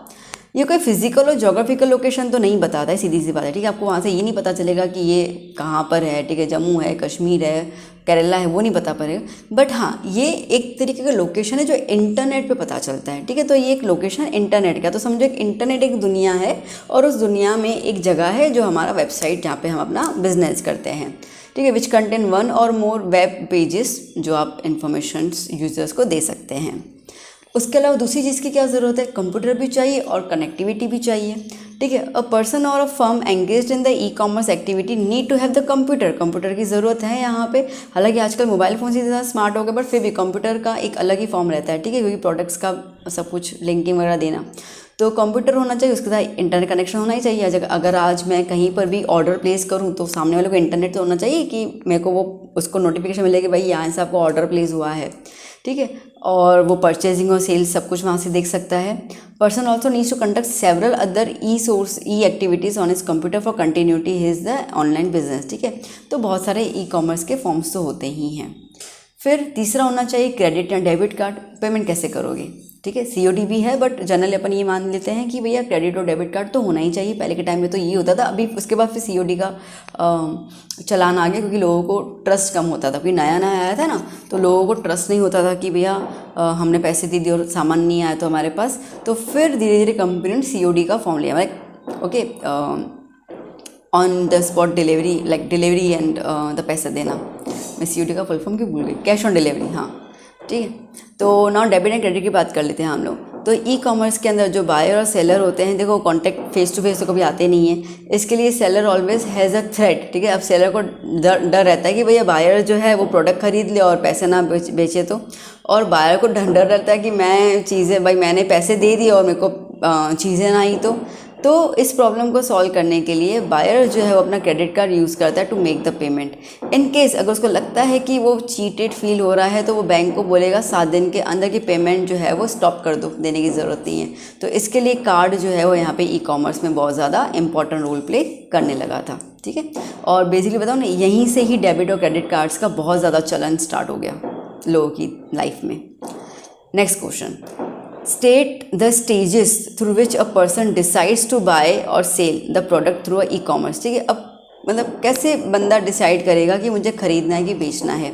ये कोई फिजिकल और जोग्राफिकल लोकेशन तो नहीं बताता है, सीधी सी बात है, ठीक है। आपको वहाँ से ये नहीं पता चलेगा कि ये कहाँ पर है, ठीक है, जम्मू है, कश्मीर है, केरला है, वो नहीं पता पड़ेगा। बट हाँ, ये एक तरीके का लोकेशन है जो इंटरनेट पे पता चलता है, ठीक है। तो ये एक लोकेशन इंटरनेट का, तो समझो एक इंटरनेट एक दुनिया है और उस दुनिया में एक जगह है जो हमारा वेबसाइट, जहाँ पे हम अपना बिजनेस करते हैं, ठीक है। विच कंटेन वन और मोर वेब पेजेस, जो आप इंफॉर्मेशन यूजर्स को दे सकते हैं। उसके अलावा दूसरी चीज़ की क्या ज़रूरत है, कंप्यूटर भी चाहिए और कनेक्टिविटी भी चाहिए, ठीक है। अ पर्सन और a firm engaged in the e commerce activity need to have the computer, computer की ज़रूरत है यहाँ पे। हालांकि आजकल मोबाइल फ़ोन से ज़्यादा स्मार्ट हो गए, बट फिर भी कंप्यूटर का एक अलग ही फॉर्म रहता है, ठीक है, क्योंकि प्रोडक्ट्स का सब कुछ लिंकिंग वगैरह देना, तो कंप्यूटर होना चाहिए, उसके साथ इंटरनेट कनेक्शन होना ही चाहिए। अगर आज मैं कहीं पर भी ऑर्डर प्लेस करूँ तो सामने वाले को इंटरनेट तो होना चाहिए कि मेरे को वो उसको नोटिफिकेशन मिले कि भाई यहाँ से आपको ऑर्डर प्लेस हुआ है, ठीक है, और वो परचेजिंग और सेल्स सब कुछ वहाँ से देख सकता है। Person also needs to conduct several other e activities on his computer for continuity his the online business, ठीक है। तो बहुत सारे ई कॉमर्स के फॉर्म्स तो होते ही हैं। फिर तीसरा होना चाहिए क्रेडिट या डेबिट कार्ड। पेमेंट कैसे करोगे, ठीक है, COD भी है, बट जनरली अपन ये मान लेते हैं कि भैया क्रेडिट और डेबिट कार्ड तो होना ही चाहिए। पहले के टाइम में तो ये होता था, अभी उसके बाद फिर COD का चलान आ गया, क्योंकि लोगों को ट्रस्ट कम होता था, क्योंकि नया नया आया था ना, तो लोगों को ट्रस्ट नहीं होता था कि भैया हमने पैसे दे दिए और सामान नहीं आया तो हमारे पास। तो फिर धीरे धीरे कंपनी ने COD का फॉर्म लिया, like okay, on the spot delivery, like delivery and the पैसा देना। मैं COD का फुल फॉर्म क्यों भूल गई, कैश ऑन डिलीवरी, हाँ, ठीक है। तो नॉन डेबिट एंड क्रेडिट की बात कर लेते हैं हम लोग। तो ई कॉमर्स के अंदर जो बायर और सेलर होते हैं, देखो कॉन्टैक्ट फेस टू फेस तो कभी आते नहीं है, इसके लिए seller always has a threat, ठीक है। अब सेलर को डर रहता है कि भैया बायर जो है वो प्रोडक्ट खरीद ले और पैसे ना बेचे तो, और बायर को डर रहता है कि मैं चीज़ें, भाई मैंने पैसे दे दिए और मेरे को चीज़ें ना आई तो इस प्रॉब्लम को सॉल्व करने के लिए बायर जो है वो अपना क्रेडिट कार्ड यूज़ करता है to make the payment. In case अगर उसको लगता है कि वो चीटेड फील हो रहा है तो वो बैंक को बोलेगा 7 दिन के अंदर की पेमेंट जो है वो स्टॉप कर दो, देने की ज़रूरत नहीं है। तो इसके लिए कार्ड जो है वो यहाँ पे ई कॉमर्स में बहुत ज़्यादा इंपॉर्टेंट रोल प्ले करने लगा था, ठीक है। और बेसिकली बताओ ना, यहीं से ही डेबिट और क्रेडिट कार्ड्स का बहुत ज़्यादा चलन स्टार्ट हो गया लोगों की लाइफ में। Next question, state the stages through which a person decides to buy or sell the product through e commerce, ठीक है। अब मतलब कैसे बंदा डिसाइड करेगा कि मुझे खरीदना है कि बेचना है।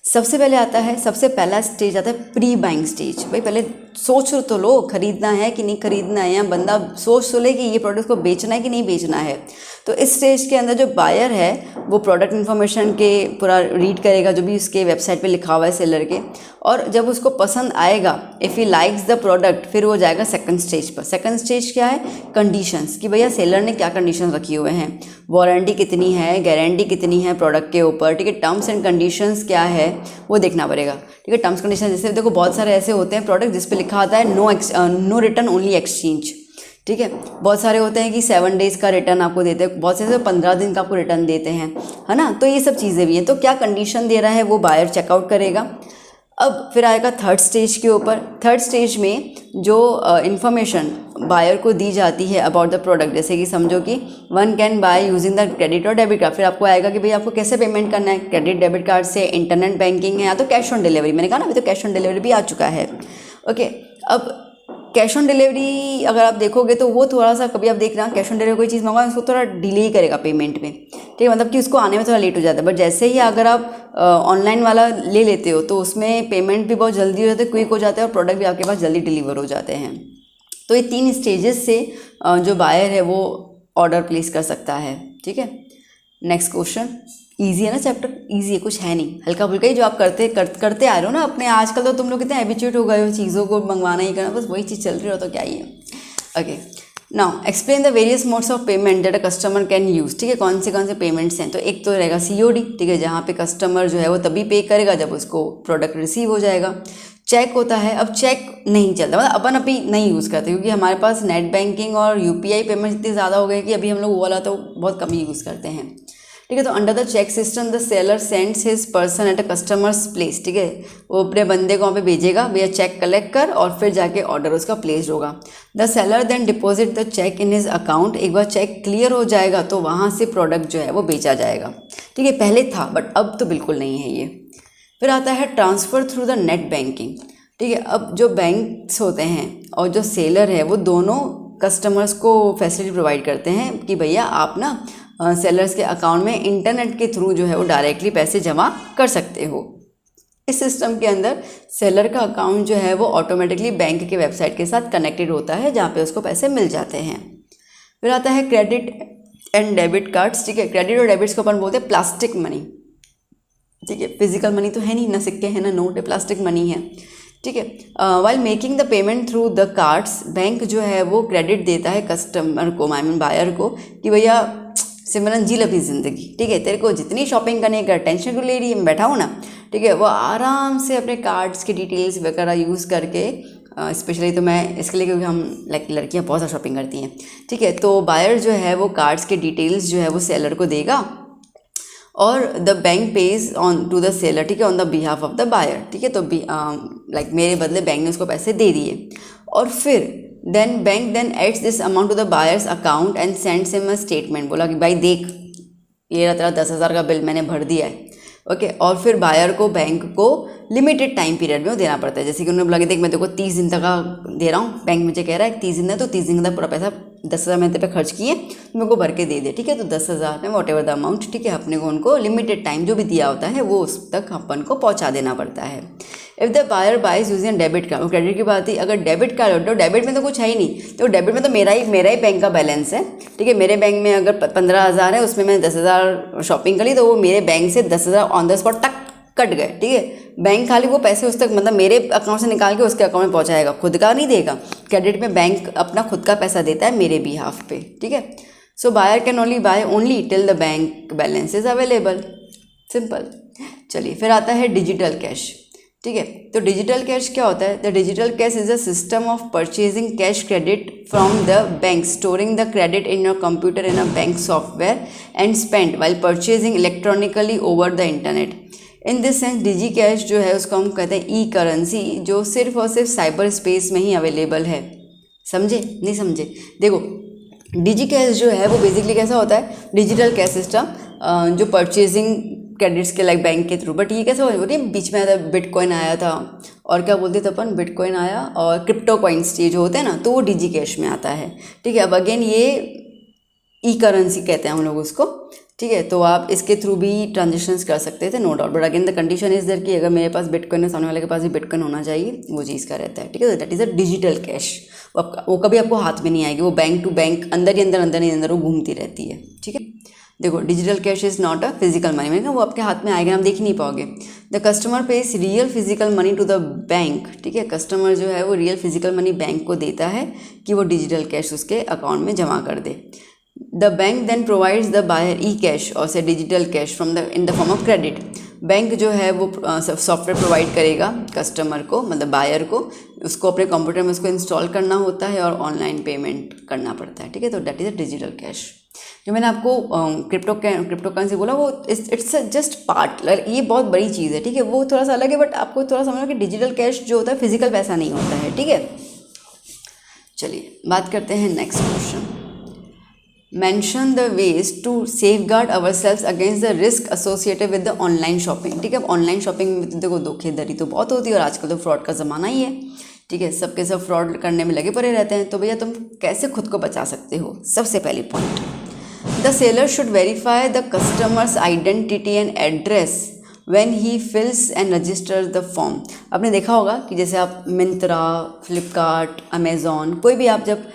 सबसे पहले आता है, सबसे पहला स्टेज आता है प्री बाइंग स्टेज। भाई पहले सोच तो लो खरीदना है कि नहीं खरीदना है, या बंदा सोच तो ले कि ये प्रोडक्ट को बेचना है कि नहीं बेचना है। तो इस स्टेज के अंदर जो बायर है वो प्रोडक्ट इन्फॉर्मेशन के पूरा रीड करेगा जो भी उसके वेबसाइट पे लिखा हुआ है सेलर के, और जब उसको पसंद आएगा, if he likes the product, फिर वो जाएगा सेकंड स्टेज पर। सेकंड स्टेज क्या है, कंडीशंस, कि भैया सेलर ने क्या कंडीशन रखी हुए हैं, वारंटी कितनी है, गारंटी कितनी है प्रोडक्ट के ऊपर, ठीक है, टर्म्स एंड कंडीशंस क्या है वो देखना पड़ेगा, ठीक है। टर्म्स कंडीशन जैसे देखो बहुत सारे ऐसे होते हैं प्रोडक्ट जिस पे लिखा आता है नो रिटर्न ओनली एक्सचेंज, ठीक है। बहुत सारे होते हैं कि 7 डेज़ का रिटर्न आपको देते हैं, बहुत से 15 दिन का आपको रिटर्न देते हैं, है ना। तो ये सब चीज़ें भी हैं। तो क्या कंडीशन दे रहा है वो बायर चेकआउट करेगा। अब फिर आएगा थर्ड स्टेज के ऊपर। थर्ड स्टेज में जो इन्फॉर्मेशन बायर को दी जाती है अबाउट द प्रोडक्ट, जैसे कि समझो कि one can by using the credit और डेबिट कार्ड। फिर आपको आएगा कि भाई आपको कैसे पेमेंट करना है, क्रेडिट डेबिट कार्ड से, इंटरनेट बैंकिंग है, या तो कैश ऑन डिलीवरी। मैंने कहा ना अभी तो कैश ऑन डिलीवरी भी आ चुका है, ओके। अब कैश ऑन डिलीवरी अगर आप देखोगे तो वो थोड़ा सा, कभी आप देख रहे हैं कैश ऑन डिलीवरी कोई चीज़ मंगवाएं उसको थोड़ा डिले करेगा पेमेंट में, ठीक है, मतलब कि उसको आने में थोड़ा लेट हो जाता है। बट जैसे ही अगर आप ऑनलाइन वाला ले लेते हो तो उसमें पेमेंट भी बहुत जल्दी हो जाता है, क्विक हो जाता है, और प्रोडक्ट भी आपके पास जल्दी डिलीवर हो जाते हैं। तो ये 3 स्टेजेस से जो बायर है वो ऑर्डर प्लेस कर सकता है, ठीक है। नेक्स्ट क्वेश्चन, ईजी है ना चैप्टर, ईजी है, कुछ है नहीं, हल्का फुल्का ही जो आप करते आ रहे हो ना अपने। आजकल तो तुम लोग कितने हैबिचुएट हो गए हो चीज़ों को मंगवाना ही करना, बस वही चीज़ चल रही हो तो क्या ही है। Okay, now explain the various modes of payment that a customer can use, ठीक है। कौन से पेमेंट्स हैं, तो एक तो रहेगा COD, ठीक है, जहाँ पे कस्टमर जो है वो तभी पे करेगा जब उसको प्रोडक्ट रिसीव हो जाएगा। चेक होता है, अब चेक नहीं चलता, मतलब अपन अभी नहीं यूज़ करते क्योंकि हमारे पास नेट बैंकिंग और UPI पेमेंट इतनी ज़्यादा हो गई कि अभी हम लोग वो वाला तो बहुत कम ही यूज़ करते हैं, ठीक है। तो under the cheque system the seller sends his person at a customer's place, ठीक है, वो अपने बंदे को वहाँ पे भेजेगा, भैया चेक कलेक्ट कर, और फिर जाके ऑर्डर उसका प्लेस होगा। The seller then deposit the cheque in his account. एक बार चेक क्लियर हो जाएगा तो वहाँ से प्रोडक्ट जो है वो बेचा जाएगा, ठीक है। पहले था बट अब तो बिल्कुल नहीं है ये। फिर आता है transfer through the net banking, ठीक है। अब जो बैंक्स होते हैं और जो सेलर है वो दोनों कस्टमर्स को फैसिलिटी प्रोवाइड करते हैं कि भैया आप ना सेलर्स के अकाउंट में इंटरनेट के थ्रू जो है वो डायरेक्टली पैसे जमा कर सकते हो। इस सिस्टम के अंदर सेलर का अकाउंट जो है वो ऑटोमेटिकली बैंक के वेबसाइट के साथ कनेक्टेड होता है, जहाँ पे उसको पैसे मिल जाते हैं। फिर आता है क्रेडिट एंड डेबिट कार्ड्स, ठीक है। क्रेडिट और डेबिट्स को अपन बोलते हैं प्लास्टिक मनी, ठीक है। फिजिकल मनी तो है नहीं, ना सिक्के हैं ना नोट है, प्लास्टिक मनी है, ठीक है। While making the payment through the cards, bank जो है वो क्रेडिट देता है कस्टमर को, आई मीन बायर को, कि भैया सिमरन जी अपनी ज़िंदगी, ठीक है। तेरे को जितनी शॉपिंग करने का टेंशन क्यों ले रही है, मैं बैठा हूँ ना, ठीक है। वो आराम से अपने कार्ड्स के डिटेल्स वगैरह यूज़ करके, स्पेशली तो मैं इसके लिए क्योंकि हम लाइक लड़कियाँ बहुत ज़्यादा शॉपिंग करती हैं, ठीक है। तो बायर जो है वो कार्ड्स के डिटेल्स जो है वो सेलर को देगा और the bank pays on to the seller, ठीक है, on the behalf of the buyer, ठीक है। तो लाइक मेरे बदले बैंक ने उसको पैसे दे दिए और फिर then bank then adds this amount to the buyer's account and sends him a statement, बोला कि भाई देख ये तेरा 10,000 का बिल मैंने भर दिया है, ओके। और फिर बायर को बैंक को लिमिटेड टाइम पीरियड में वो देना पड़ता है। जैसे कि उन्होंने बोला कि देख मैं तेरे को 30 दिन तक का दे रहा हूँ, बैंक मुझे कह रहा है 30 दिन है, तो 30 दिन का पूरा पैसा 10,000 मैंने तेरे पे खर्च किए, तो मेरे को भर के दे दे, ठीक है। तो 10,000 में वॉट एवर द अमाउंट, ठीक है, अपने को उनको लिमिटेड टाइम जो भी दिया होता है वो उस तक अपन को पहुँचा देना पड़ता है। If the buyer buys using debit card, credit की बात थी, अगर डेबिट कार्ड हो तो डेबिट में तो कुछ है ही नहीं, तो डेबिट में तो मेरा ही बैंक का बैलेंस है, ठीक है। मेरे बैंक में अगर 15,000 है, उसमें मैंने 10,000 शॉपिंग करी, तो वो मेरे बैंक से 10,000 ऑन द स्पॉट टक कट गए, ठीक है। बैंक खाली वो पैसे उस तक मतलब मेरे अकाउंट से निकाल के उसके अकाउंट में पहुंचाएगा, खुद का नहीं देगा। क्रेडिट में बैंक अपना खुद का पैसा देता है मेरे बिहाफ पे, ठीक है। So buyer can only buy only till the bank balance is available, simple. चलिए फिर आता है डिजिटल कैश, ठीक है। तो डिजिटल कैश क्या होता है? The digital cash is a system of purchasing cash credit from the bank, storing the credit in your computer in a bank software and spend while purchasing electronically over the internet. In this sense digi cash जो है उसको हम कहते हैं ई currency, जो सिर्फ और सिर्फ साइबर स्पेस में ही अवेलेबल है। समझे नहीं समझे? देखो डिजी कैश जो है वो बेसिकली कैसा होता है, डिजिटल कैश सिस्टम जो परचेजिंग क्रेडिट्स के लाइक बैंक के थ्रू, बट ये कैसा हो रही है, बीच में आया था बिटकॉइन आया था और क्या बोलते थे अपन, बिटकॉइन आया और क्रिप्टो कॉइन्स जो होते हैं ना, तो वो डिजी कैश में आता है, ठीक है। अब अगेन ये ई करेंसी कहते हैं हम लोग उसको, ठीक है। तो आप इसके थ्रू भी ट्रांजेक्शन्स कर सकते थे, no doubt, but again the condition is there कि अगर मेरे पास बिटकॉइन है, सामने वाले के पास भी बिटकॉइन होना चाहिए, वो चीज़ का रहता है, ठीक है। That is a digital cash, वो कभी आपको हाथ में नहीं आएगी, वो बैंक टू बैंक अंदर ही अंदर वो घूमती रहती है, ठीक है। देखो digital cash is not a physical money, मतलब वो आपके हाथ में आएगा, हम देख नहीं पाओगे। The customer pays real physical money to the bank, ठीक है। कस्टमर जो है वो रियल फिजिकल मनी बैंक को देता है कि वो डिजिटल कैश उसके अकाउंट में जमा कर दे। The bank then provides the buyer e cash or say digital cash from the in the form of credit. Bank जो है वो सॉफ्टवेयर प्रोवाइड करेगा कस्टमर को, मतलब बायर को, उसको अपने कंप्यूटर में उसको इंस्टॉल करना होता है और ऑनलाइन पेमेंट करना पड़ता है, ठीक है। तो that is a digital cash. जो मैंने आपको क्रिप्टो करेंसी बोला वो इट्स जस्ट पार्ट, ये बहुत बड़ी चीज़ है, ठीक है। वो थोड़ा सा अलग है, बट आपको थोड़ा समझो कि डिजिटल कैश जो होता है फिजिकल पैसा नहीं होता है, ठीक है। चलिए बात करते हैं next question. Mention the ways to safeguard ourselves against the risk associated with the online shopping, ठीक है। अब ऑनलाइन शॉपिंग में तो देखो धोखेधड़ी तो बहुत होती है और आजकल तो फ्रॉड का ज़माना ही है, ठीक है। सबके सब फ्रॉड करने में लगे पड़े रहते हैं, तो भैया तुम कैसे खुद को बचा सकते हो? सबसे पहली point, the seller should verify the customer's identity and address when he fills and registers the form. आपने देखा होगा कि जैसे आप मिंत्रा, फ्लिपकार्ट, अमेज़ॉन, कोई भी आप जब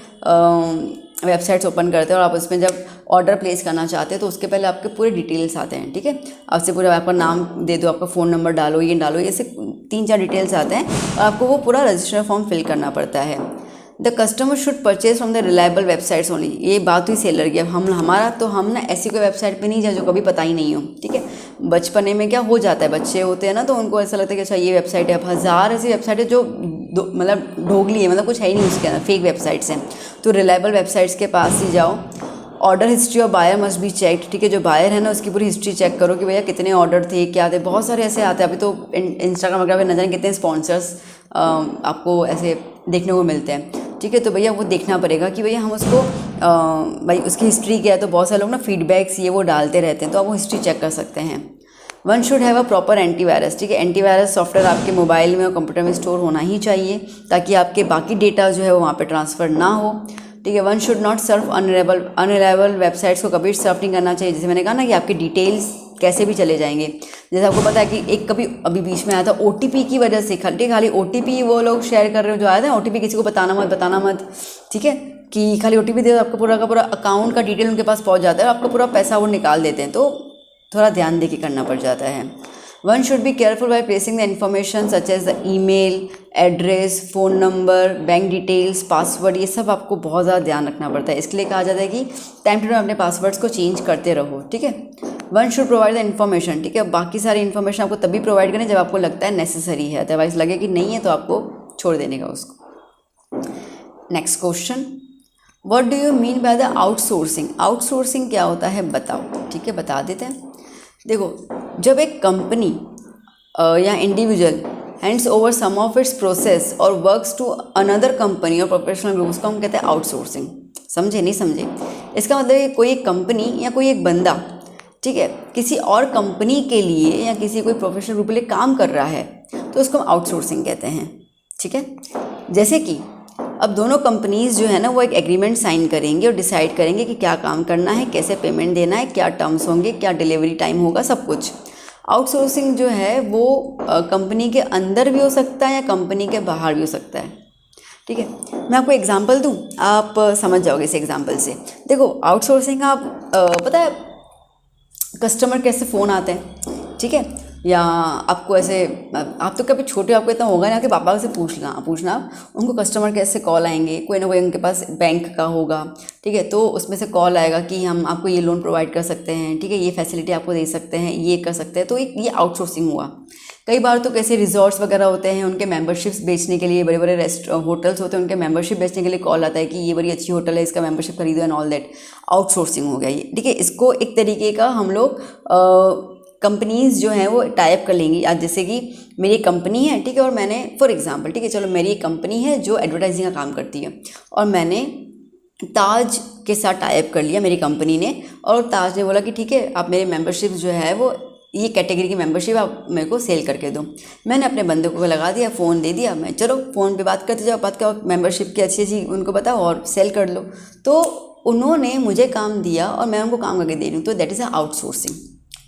वेबसाइट्स ओपन करते हैं और आप उसमें जब ऑर्डर प्लेस करना चाहते हैं तो उसके पहले आपके पूरे डिटेल्स आते हैं, ठीक है। आपसे पूरा आपका नाम दे दो, आपका फ़ोन नंबर डालो, ये डालो, ऐसे 3-4 डिटेल्स आते हैं और आपको वो पूरा रजिस्टर फॉर्म फिल करना पड़ता है। The customer should purchase from the reliable websites only, ये बात हुई सेलर की। अब हम ना ऐसी कोई वेबसाइट पे नहीं जाए जो कभी पता ही नहीं हो, ठीक है। बचपने में क्या हो जाता है, बच्चे होते हैं ना, तो उनको ऐसा लगता है कि अच्छा ये वेबसाइट है। अब 1000 ऐसी वेबसाइट है जो मतलब ढोगली है, मतलब कुछ है ही नहीं उसके अंदर, फेक वेबसाइट्स हैं। तो रिलायबल वेबसाइट्स के पास ही जाओ। Order history of buyer must be checked, ठीक है। जो बायर है ना उसकी पूरी हिस्ट्री चेक करो कि भैया कितने ऑर्डर थे, क्या थे। बहुत सारे ऐसे आते हैं, अभी तो इंस्टाग्राम वगैरह पे न जाने कितने स्पॉन्सर्स आपको ऐसे देखने को मिलते हैं, ठीक है। तो भैया वो देखना पड़ेगा कि भैया हम उसको भाई उसकी हिस्ट्री क्या है। तो बहुत सारे लोग ना फीडबैक्स ये वो डालते रहते हैं, तो आप वो हिस्ट्री चेक कर सकते हैं। One should have a proper antivirus, ठीक है। एंटीवायरस सॉफ्टवेयर आपके मोबाइल में और कंप्यूटर में स्टोर होना ही चाहिए ताकि आपके बाकी डेटा जो है वो वहाँ पे ट्रांसफ़र ना हो। ठीक है। One should not Surf unreliable websites को कभी सर्फ नहीं करना चाहिए। जैसे मैंने कहा ना कि आपके डिटेल्स कैसे भी चले जाएंगे। जैसे आपको पता है कि एक कभी अभी बीच में आया था OTP की वजह से, खाली OTP वो लोग शेयर कर रहे हो जो आया था OTP, किसी को बताना मत, ठीक है, कि खाली OTP दे दो, आपका पूरा का पूरा अकाउंट का डिटेल उनके पास पहुंच जाता है और आपका पूरा पैसा वो निकाल देते हैं। तो थोड़ा ध्यान दे के करना पड़ जाता है। One should be careful by placing the information such as the email, address, phone number, bank details, password, ये सब आपको बहुत ज़्यादा ध्यान रखना पड़ता है। इसके लिए कहा जाता है कि टाइम टू टाइम अपने पासवर्ड्स को चेंज करते रहो, ठीक है। One should provide the information, ठीक है। बाकी सारी इन्फॉर्मेशन आपको तभी प्रोवाइड करें जब आपको लगता है नेसेसरी है, अदरवाइज लगे कि नहीं है तो आपको छोड़ देने का उसको। Next question, what do you mean by the outsourcing? Outsourcing क्या होता है बताओ, ठीक है, बता देते हैं। देखो, जब एक कंपनी या individual hands over some of its process और वर्क्स टू अनदर कंपनी और प्रोफेशनल ग्रुप, उसको हम कहते हैं आउटसोर्सिंग। समझे नहीं समझे? इसका मतलब है कोई एक कंपनी या कोई एक बंदा, ठीक है, किसी और कंपनी के लिए या किसी कोई प्रोफेशनल ग्रुप के लिए काम कर रहा है तो उसको हम आउटसोर्सिंग कहते हैं, ठीक है। जैसे कि अब दोनों कंपनीज जो है ना वो एक एग्रीमेंट साइन करेंगे और डिसाइड करेंगे कि क्या काम करना है, कैसे पेमेंट देना है, क्या टर्म्स होंगे, क्या डिलीवरी टाइम होगा, सब कुछ। आउटसोर्सिंग जो है वो कंपनी के अंदर भी हो सकता है या कंपनी के बाहर भी हो सकता है, ठीक है। मैं आपको एग्जांपल दूं, आप समझ जाओगे इस एग्जांपल से। देखो, आउटसोर्सिंग आप पता है कस्टमर कैसे फ़ोन आते हैं, ठीक है, या आपको ऐसे, आप तो कभी छोटे आपको इतना होगा ना कि पापा से पूछना उनको कस्टमर कैसे कॉल आएंगे, कोई ना कोई उनके पास बैंक का होगा, ठीक है, तो उसमें से कॉल आएगा कि हम आपको ये लोन प्रोवाइड कर सकते हैं, ठीक है, ये फैसिलिटी आपको दे सकते हैं, ये कर सकते हैं। तो ये आउटसोर्सिंग हुआ। कई बार तो कैसे रिजॉर्ट्स वगैरह होते हैं, उनके मेंबरशिप्स बेचने के लिए, बड़े बड़े होटल्स होते हैं, उनके मेंबरशिप बेचने के लिए कॉल आता है कि ये बड़ी अच्छी होटल है, इसका मेंबरशिप खरीदो एंड ऑल दैट। आउटसोर्सिंग हो गया ये, ठीक है। इसको एक तरीके का हम लोग कंपनीज़ जो हैं वो टाइप कर लेंगी। आज जैसे कि मेरी कंपनी है, ठीक है, और मैंने फॉर एग्जांपल, ठीक है, चलो मेरी एक कंपनी है जो एडवर्टाइजिंग का काम करती है और मैंने ताज के साथ टाइप कर लिया मेरी कंपनी ने, और ताज ने बोला कि ठीक है, आप मेरे मेंबरशिप जो है वो ये कैटेगरी की मेंबरशिप आप मेरे को सेल करके दो। मैंने अपने बंदे को लगा दिया, फ़ोन दे दिया, मैं चलो फ़ोन पे बात करते जाओ, बात करो, मेंबरशिप की अच्छी अच्छी उनको बताओ और सेल कर लो। तो उन्होंने मुझे काम दिया और मैं उनको काम करके दे रही हूँ, तो that is a outsourcing.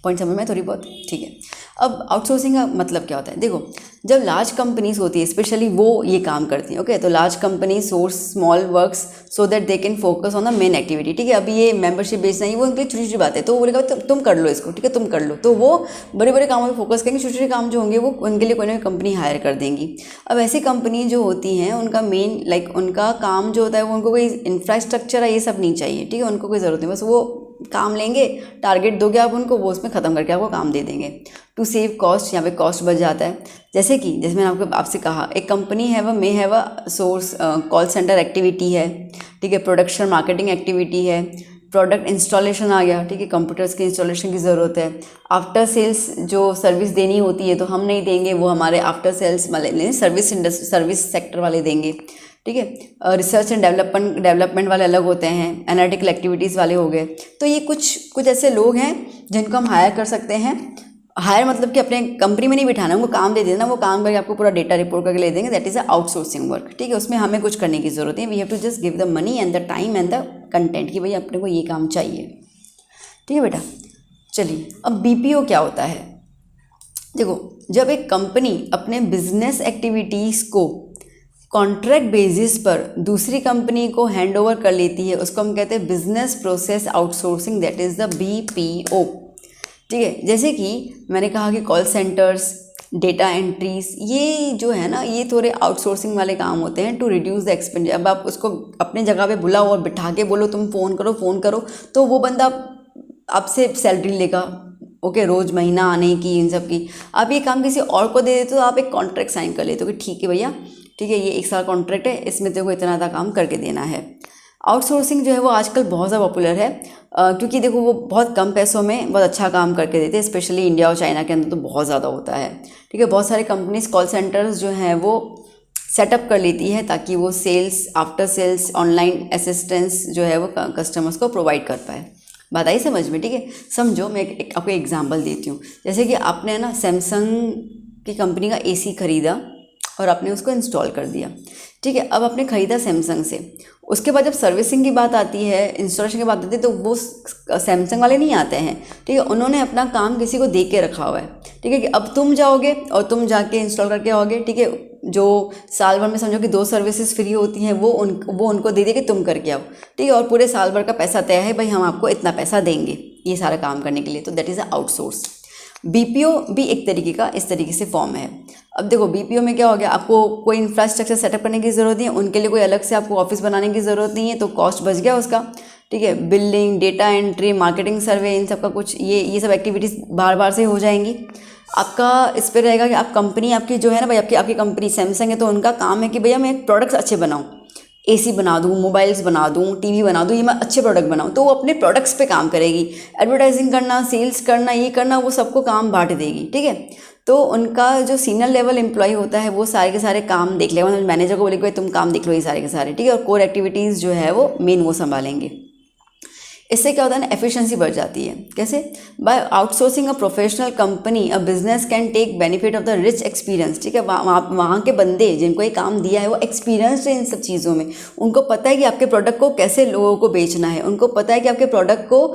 Point समझ में थोड़ी बहुत, ठीक है। अब आउटसोर्सिंग का मतलब क्या होता है? देखो, जब लार्ज कंपनीज होती है स्पेशली वो ये काम करती हैं, ओके, तो large company source small works so that they can focus on the main activity, ठीक है। अभी ये मेंबरशिप बेचना ही वो उनकी छोटी छोटी बात है, तो वो बोलेगा तुम कर लो इसको, ठीक है, तुम कर लो, तो वो बड़े बड़े कामों पर फोकस करेंगे, छोटे छोटे काम जो होंगे वो उनके लिए कोई ना कोई कंपनी हायर कर देंगी। अब ऐसी कंपनी जो होती हैं उनका मेन उनका काम जो होता है वो उनको कोई इंफ्रास्ट्रक्चर है ये सब नहीं चाहिए, ठीक है, उनको कोई ज़रूरत नहीं, बस वो काम लेंगे, टारगेट दोगे आप उनको, वो उसमें ख़त्म करके आपको काम दे देंगे। टू सेव कॉस्ट, यहाँ पे कॉस्ट बच जाता है। जैसे मैंने आपसे कहा, एक कंपनी है वह may have a source call centre activity है, ठीक है, प्रोडक्शन मार्केटिंग एक्टिविटी है, प्रोडक्ट इंस्टॉलेशन आ गया, ठीक है, कंप्यूटर्स के इंस्टॉलेशन की ज़रूरत है। आफ्टर सेल्स जो सर्विस देनी होती है तो हम नहीं देंगे, वो हमारे आफ्टर सेल्स वाले सर्विस सेक्टर वाले देंगे, ठीक है। रिसर्च एंड डेवलपमेंट वाले अलग होते हैं, एनालिटिकल एक्टिविटीज़ वाले हो गए। तो ये कुछ ऐसे लोग हैं जिनको हम हायर कर सकते हैं। हायर मतलब कि अपने कंपनी में नहीं बिठाना, उनको काम दे देना, वो काम करके आपको पूरा डेटा रिपोर्ट करके ले देंगे, that is a outsourcing work, ठीक है। उसमें हमें कुछ करने की ज़रूरत है, we have to just give the money and the time and the content कि भाई अपने को ये काम चाहिए, ठीक है बेटा। चलिए, अब BPO क्या होता है? देखो, जब एक कंपनी अपने बिजनेस एक्टिविटीज़ को कॉन्ट्रैक्ट बेसिस पर दूसरी कंपनी को हैंड ओवर कर लेती है, उसको हम कहते हैं business process outsourcing, that is the BPO, ठीक है। जैसे कि मैंने कहा कि कॉल सेंटर्स, डेटा एंट्रीज, ये जो है ना ये थोड़े आउटसोर्सिंग वाले काम होते हैं टू रिड्यूस द एक्सपेंडिचर। अब आप उसको अपने जगह पे बुलाओ और बिठा के बोलो तुम फ़ोन करो, तो वो बंदा आपसे सैलरी लेगा, ओके, रोज़ महीना आने की, इन सब की। आप ये काम किसी और को दे देते हो तो आप एक कॉन्ट्रैक्ट साइन कर लेते हो कि ठीक है भैया, ठीक है, ये 1 साल कॉन्ट्रैक्ट है, इसमें तेरे को इतना ज़्यादा काम करके देना है। आउटसोर्सिंग जो है वो आजकल बहुत ज़्यादा पॉपुलर है, क्योंकि देखो वो बहुत कम पैसों में बहुत अच्छा काम करके देते हैं, स्पेशली इंडिया और चाइना के अंदर तो बहुत ज़्यादा होता है, ठीक है। बहुत सारे कंपनीज कॉल सेंटर्स जो हैं वो सेटअप कर लेती है ताकि वो sales, after sales, online assistance जो है वो कस्टमर्स को प्रोवाइड कर पाए। बात आई समझ में, ठीक है। समझो, मैं आपको एग्जाम्पल देती हूँ। जैसे कि आपने ना सैमसंग की कंपनी का AC खरीदा और आपने उसको इंस्टॉल कर दिया, ठीक है। अब आपने ख़रीदा सैमसंग से, उसके बाद जब सर्विसिंग की बात आती है, इंस्टॉलेशन की बात आती है, तो वो सैमसंग वाले नहीं आते हैं, ठीक है। उन्होंने अपना काम किसी को दे के रखा हुआ है, ठीक है। कि अब तुम जाओगे और तुम जाके इंस्टॉल करके आओगे, ठीक है। जो साल भर में समझो कि 2 सर्विसेज फ्री होती हैं, वो उनको दे दे कि तुम करके आओ, ठीक है। और पूरे साल भर का पैसा तय है, भाई हम आपको इतना पैसा देंगे ये सारा काम करने के लिए, तो दैट इज़ आउटसोर्स। बीपीओ भी एक तरीके का इस तरीके से फॉर्म है। अब देखो बीपीओ में क्या हो गया, आपको कोई इंफ्रास्ट्रक्चर सेटअप करने की ज़रूरत नहीं है, उनके लिए कोई अलग से आपको ऑफिस बनाने की ज़रूरत नहीं है, तो कॉस्ट बच गया उसका, ठीक है। Building, data entry, marketing survey, इन सब का कुछ ये सब एक्टिविटीज़ बार बार से हो जाएंगी। आपका इस पर रहेगा कि आप कंपनी आपकी जो है ना भाई, आपकी कंपनी सैमसंग है, तो उनका काम है कि भैया मैं प्रोडक्ट्स अच्छे बनाऊँ, एसी बना दूँ, मोबाइल्स बना दूँ, टीवी बना दूँ, ये मैं अच्छे प्रोडक्ट बनाऊँ, तो वो अपने प्रोडक्ट्स पे काम करेगी। एडवर्टाइजिंग करना, सेल्स करना, ये करना, वो सबको काम बांट देगी, ठीक है। तो उनका जो सीनियर लेवल एम्प्लॉय होता है वो सारे के सारे काम देख लेगा, मतलब मैनेजर को बोलेगा तुम काम देख लो ये सारे के सारे, ठीक है। और कोर एक्टिविटीज़ जो है वो मेन वो संभालेंगे। इससे क्या होता है ना, एफिशिएंसी बढ़ जाती है। कैसे? By outsourcing a professional company a business can take benefit of the rich experience, ठीक है। वहाँ के बंदे जिनको ये काम दिया है वो एक्सपीरियंस है इन सब चीज़ों में, उनको पता है कि आपके प्रोडक्ट को कैसे लोगों को बेचना है, उनको पता है कि आपके प्रोडक्ट को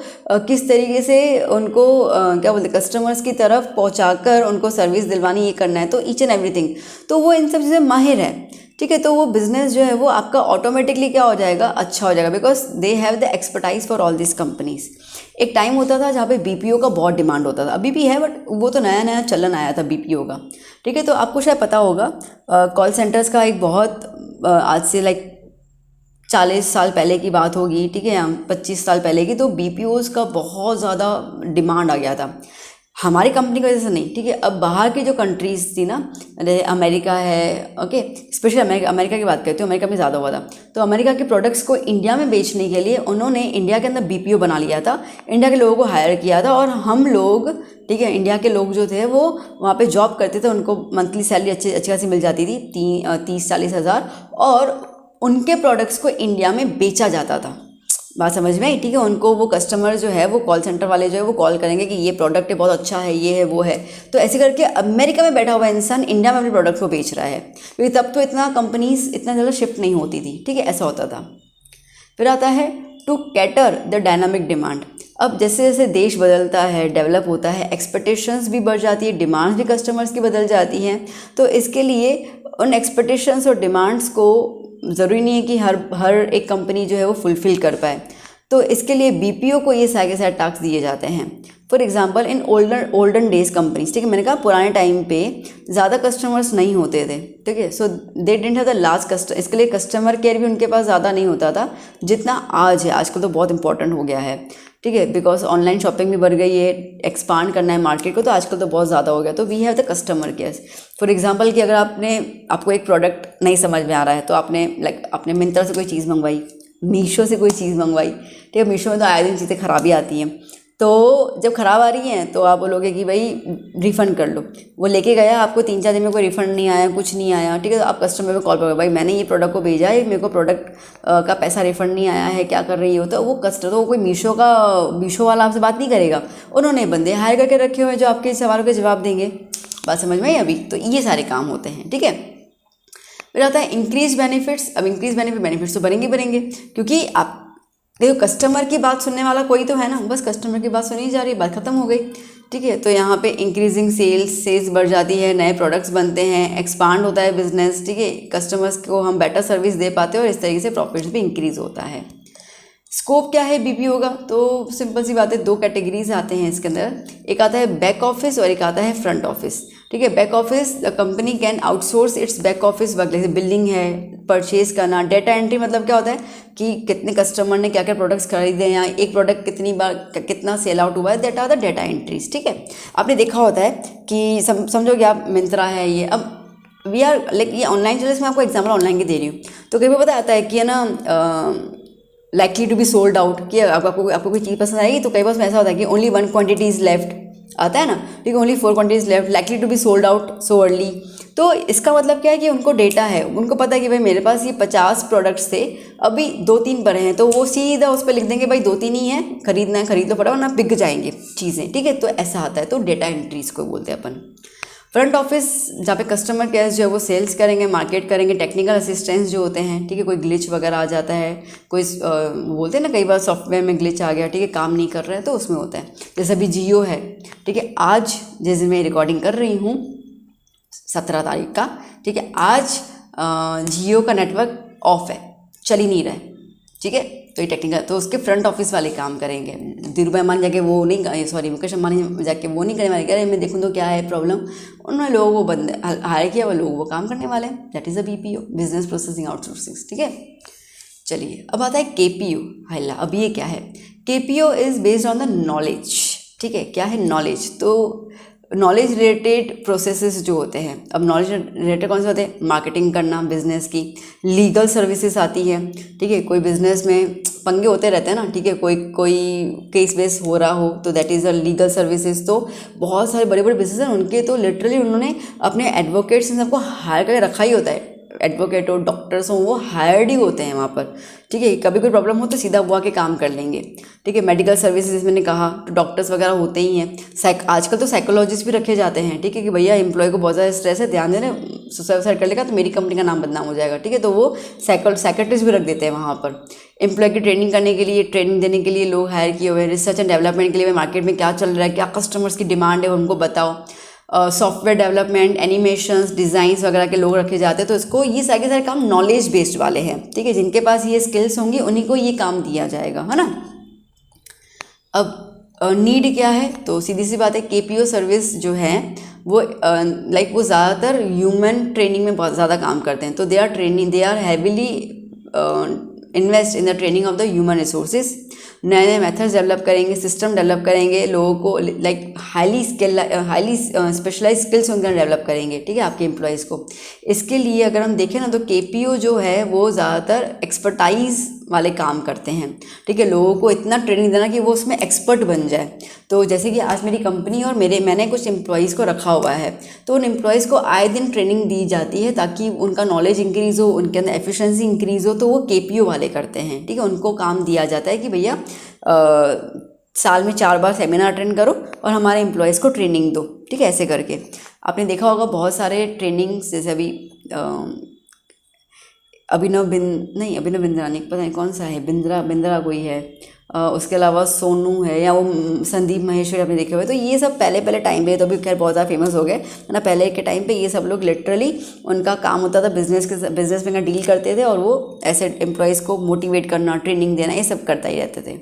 किस तरीके से उनको क्या बोलते कस्टमर्स की तरफ पहुँचाकर उनको सर्विस दिलवानी, ये करना है, तो ईच एंड एवरीथिंग, तो वो इन सब चीज़ें माहिर है, ठीक है। तो वो बिज़नेस जो है वो आपका ऑटोमेटिकली क्या हो जाएगा, अच्छा हो जाएगा, because they have the expertise for all this companies. एक टाइम होता था जहाँ पे बीपीओ का बहुत डिमांड होता था, अभी भी है, बट वो तो नया नया चलन आया था बीपीओ का, ठीक है। तो आपको शायद पता होगा कॉल सेंटर्स का एक बहुत आज से लाइक 40 साल पहले की बात होगी, ठीक है, 25 साल पहले की, तो बीपीओज़ का बहुत ज़्यादा डिमांड आ गया था। हमारी कंपनी की वजह से नहीं, ठीक है। अब बाहर की जो कंट्रीज़ थी ना, अमेरिका है, ओके, स्पेशली अमेरिका की बात करती हूँ, अमेरिका में ज़्यादा हुआ था, तो अमेरिका के प्रोडक्ट्स को इंडिया में बेचने के लिए उन्होंने इंडिया के अंदर बीपीओ बना लिया था, इंडिया के लोगों को हायर किया था, और हम लोग, ठीक है, इंडिया के लोग जो थे वो वहाँ पे जॉब करते थे, उनको मंथली सैलरी अच्छी खासी मिल जाती थी, 30-40 हज़ार, और उनके प्रोडक्ट्स को इंडिया में बेचा जाता था। बात समझ में आई, ठीक है। उनको वो कस्टमर जो है वो कॉल सेंटर वाले जो है वो कॉल करेंगे कि ये प्रोडक्ट है, बहुत अच्छा है, ये है, वो है, तो ऐसे करके अमेरिका में बैठा हुआ इंसान इंडिया में अपने प्रोडक्ट को बेच रहा है, क्योंकि तब तो इतना कंपनीज इतना ज़्यादा शिफ्ट नहीं होती थी, ठीक है, ऐसा होता था। फिर आता है to cater the dynamic demand. अब जैसे जैसे देश बदलता है, डेवलप होता है, एक्सपेक्टेशंस भी बढ़ जाती है, डिमांड्स भी कस्टमर्स की बदल जाती हैं, तो इसके लिए उन एक्सपेक्टेशंस और डिमांड्स को ज़रूरी नहीं है कि हर एक कंपनी जो है वो फुलफ़िल कर पाए, तो इसके लिए बीपीओ को ये सारे के सारे टास्क दिए जाते हैं। For example in olden days companies, ठीक है, मैंने कहा पुराने टाइम पे ज़्यादा कस्टमर्स नहीं होते थे, ठीक है, so they didn't have the large customer, इसके लिए कस्टमर केयर भी उनके पास ज़्यादा नहीं होता था जितना आज है। आजकल तो बहुत इंपॉर्टेंट हो गया है, ठीक है, बिकॉज ऑनलाइन शॉपिंग भी बढ़ गई है, एक्सपांड करना है मार्केट को, तो आजकल तो बहुत ज़्यादा हो गया, तो we have the customer care. For example कि अगर आपको एक प्रोडक्ट नहीं समझ में आ रहा है, तो आपने मिंत्रा से कोई चीज़ मंगवाई, मीशो से कोई चीज़ मंगवाई, ठीक है, मीशो में तो आए दिन चीज़ें ख़राबी आती हैं, तो जब ख़राब आ रही हैं तो आप बोलोगे कि भाई रिफ़ंड कर लो, वो लेके गया, आपको 3-4 दिन में कोई रिफ़ंड नहीं आया, कुछ नहीं आया, ठीक है, तो आप कस्टमर पे कॉल करोगे, भाई मैंने ये प्रोडक्ट को भेजा है, मेरे को प्रोडक्ट का पैसा रिफ़ंड नहीं आया है, क्या कर रही हो, तो वो कोई मीशो वाला आपसे बात नहीं करेगा, उन्होंने बंदे हायर करके रखे हुए हैं जो आपके सवालों के जवाब देंगे। बात समझ में आई अभी? तो ये सारे काम होते हैं, ठीक है। फिर आता है इंक्रीज बेनिफिट्स। अब इंक्रीज बेनिफिट्स तो बनेंगे, क्योंकि आप देखो कस्टमर की बात सुनने वाला कोई तो है ना, बस कस्टमर की बात सुनी जा रही है, बात खत्म हो गई, ठीक है। तो यहाँ पे इंक्रीजिंग सेल्स बढ़ जाती है, नए प्रोडक्ट्स बनते हैं, एक्सपांड होता है बिजनेस, ठीक है, कस्टमर्स को हम बेटर सर्विस दे पाते हैं, और इस तरीके से प्रॉफिट्स भी इंक्रीज होता है। स्कोप क्या है बीपीओ का? तो सिंपल सी बात है, 2 कैटेगरीज आते हैं इसके अंदर, एक आता है बैक ऑफिस और एक आता है फ्रंट ऑफिस, ठीक है। Back office, the company can outsource it's back office work, जैसे बिलिंग है, परचेज करना, डेटा एंट्री, मतलब क्या होता है कि कितने कस्टमर ने क्या क्या प्रोडक्ट्स खरीदे हैं, एक प्रोडक्ट कितनी बार कितना सेल आउट हुआ है, that are the data entries, ठीक है। आपने देखा होता है कि समझोगे आप मिंत्रा है ये, अब वी आर लाइक ये ऑनलाइन चैनल्स में आपको एग्जाम्पल ऑनलाइन की दे रही हूँ, तो कई बार पता आता है कि है ना likely to be sold out, कि आपको कोई चीज़ पसंद आएगी, तो कई बार ऐसा होता है कि ओनली 1 क्वांटिटी इज़ लेफ्ट, आता है ना, ठीक है, only 4 quantities left, likely to be sold out so early. तो इसका मतलब क्या है कि उनको डेटा है, उनको पता है कि भाई मेरे पास ये 50 प्रोडक्ट्स थे, अभी 2-3 पड़े हैं, तो वो सीधा उस पर लिख देंगे भाई 2-3 ही हैं, खरीदना है खरीद लो, पड़ा वरना बिक जाएंगे चीज़ें, ठीक है। तो ऐसा आता है, तो डेटा एंट्रीज को बोलते हैं अपन। फ्रंट ऑफिस जहाँ पे कस्टमर केयर जो है वो सेल्स करेंगे, मार्केट करेंगे, टेक्निकल असिस्टेंट्स जो होते हैं, ठीक है, कोई ग्लिच वगैरह आ जाता है, कोई बोलते हैं ना कई बार सॉफ्टवेयर में ग्लिच आ गया, ठीक है, काम नहीं कर रहा है, तो उसमें होता है। जैसे अभी जियो है, ठीक है, आज जैसे मैं रिकॉर्डिंग कर रही हूँ 17 तारीख का, ठीक है, आज जियो का नेटवर्क ऑफ है, चल ही नहीं रहा है, ठीक है, तो ये टेक्निकल, तो उसके फ्रंट ऑफिस वाले काम करेंगे। धीरूभाई अंबानी जाके वो नहीं, सॉरी मुकेश अंबानी जाके वो नहीं करने वाले, कह रहे मैं देखूँ तो क्या है प्रॉब्लम, उन्होंने लोगों को बंद हायर किया, वो लोग वो काम करने वाले हैं। That is a BPO, business processing outsourcing, ठीक है। चलिए अब आता है KPO। हल्ला, अब ये क्या है? KPO is based on the knowledge, ठीक है, क्या है नॉलेज, तो नॉलेज रिलेटेड प्रोसेसेस जो होते हैं। अब नॉलेज रिलेटेड कौन से होते हैं? मार्केटिंग करना बिजनेस की, लीगल सर्विसेज आती है, ठीक है, कोई बिजनेस में पंगे होते रहते हैं ना, ठीक है, कोई केस बेस हो रहा हो तो that is a legal services. तो बहुत सारे बड़े बड़े बिजनेस हैं उनके, तो लिटरली उन्होंने अपने एडवोकेट्स इन सबको हायर करके रखा ही होता है, एडवोकेट हो, डॉक्टर्स हो, वो हायर्ड ही होते हैं वहाँ पर, ठीक है। कभी कोई प्रॉब्लम हो तो सीधा वो आके काम कर लेंगे, ठीक है। मेडिकल सर्विसेज मैंने कहा तो डॉक्टर्स वगैरह होते ही हैं। आजकल तो साइकोलॉजिस्ट भी रखे जाते हैं, ठीक है, कि भैया एम्प्लॉय को बहुत ज़्यादा स्ट्रेस है, ध्यान देना, सुसाइड कर लेगा तो मेरी कंपनी का नाम बदनाम हो जाएगा, ठीक है, तो वो साइकेट्रिस्ट भी रख देते हैं वहाँ पर। एम्प्लॉय की ट्रेनिंग करने के लिए, ट्रेनिंग देने के लिए लोग हायर किए हुए हैं। रिसर्च एंड डेवलपमेंट के लिए मार्केट में क्या चल रहा है, क्या कस्टमर्स की डिमांड है उनको बताओ। सॉफ्टवेयर डेवलपमेंट, एनिमेशंस, डिज़ाइंस वगैरह के लोग रखे जाते हैं। तो इसको ये सारे काम नॉलेज बेस्ड वाले हैं, ठीक है, जिनके पास ये स्किल्स होंगी उन्हीं को ये काम दिया जाएगा, है ना। अब नीड क्या है? तो सीधी सी बात है, KPO सर्विस जो है वो वो ज़्यादातर ह्यूमन ट्रेनिंग में बहुत ज़्यादा काम करते हैं। तो they are heavily invest in the training of the human resources. नए नए मेथड्स डेवलप करेंगे, सिस्टम डेवलप करेंगे, लोगों को हाईली स्पेशलाइज स्किल्स उनका डेवलप करेंगे, ठीक है, आपके एम्प्लॉयज़ को। इसके लिए अगर हम देखें ना तो KPO जो है वो ज़्यादातर एक्सपर्टाइज वाले काम करते हैं, ठीक है, लोगों को इतना ट्रेनिंग देना कि वो उसमें एक्सपर्ट बन जाए। तो जैसे कि आज मेरी कंपनी और मैंने कुछ एम्प्लॉयज़ को रखा हुआ है, तो उन एम्प्लॉयज़ को आए दिन ट्रेनिंग दी जाती है ताकि उनका नॉलेज इंक्रीज़ हो, उनके अंदर एफिशिएंसी इंक्रीज़ हो। तो वो KPO वाले करते हैं, ठीक है, उनको काम दिया जाता है कि भैया साल में 4 बार सेमिनार अटेंड करो और हमारे एम्प्लॉयज़ को ट्रेनिंग दो, ठीक है, ऐसे करके। आपने देखा होगा बहुत सारे ट्रेनिंग्स, जैसे अभी अभिनव बिंद्रानी, पता नहीं कौन सा है, बिंद्रा कोई है, उसके अलावा सोनू है, या वो संदीप महेश्वरी आपने देखे हुए। तो ये सब पहले टाइम पे, तो अभी खैर बहुत ज़्यादा फेमस हो गए ना। पहले के टाइम पे ये सब लोग लिटरली उनका काम होता था बिजनेस में डील करते थे, और वो ऐसे एम्प्लॉयज़ को मोटिवेट करना, ट्रेनिंग देना, ये सब करता ही रहते थे।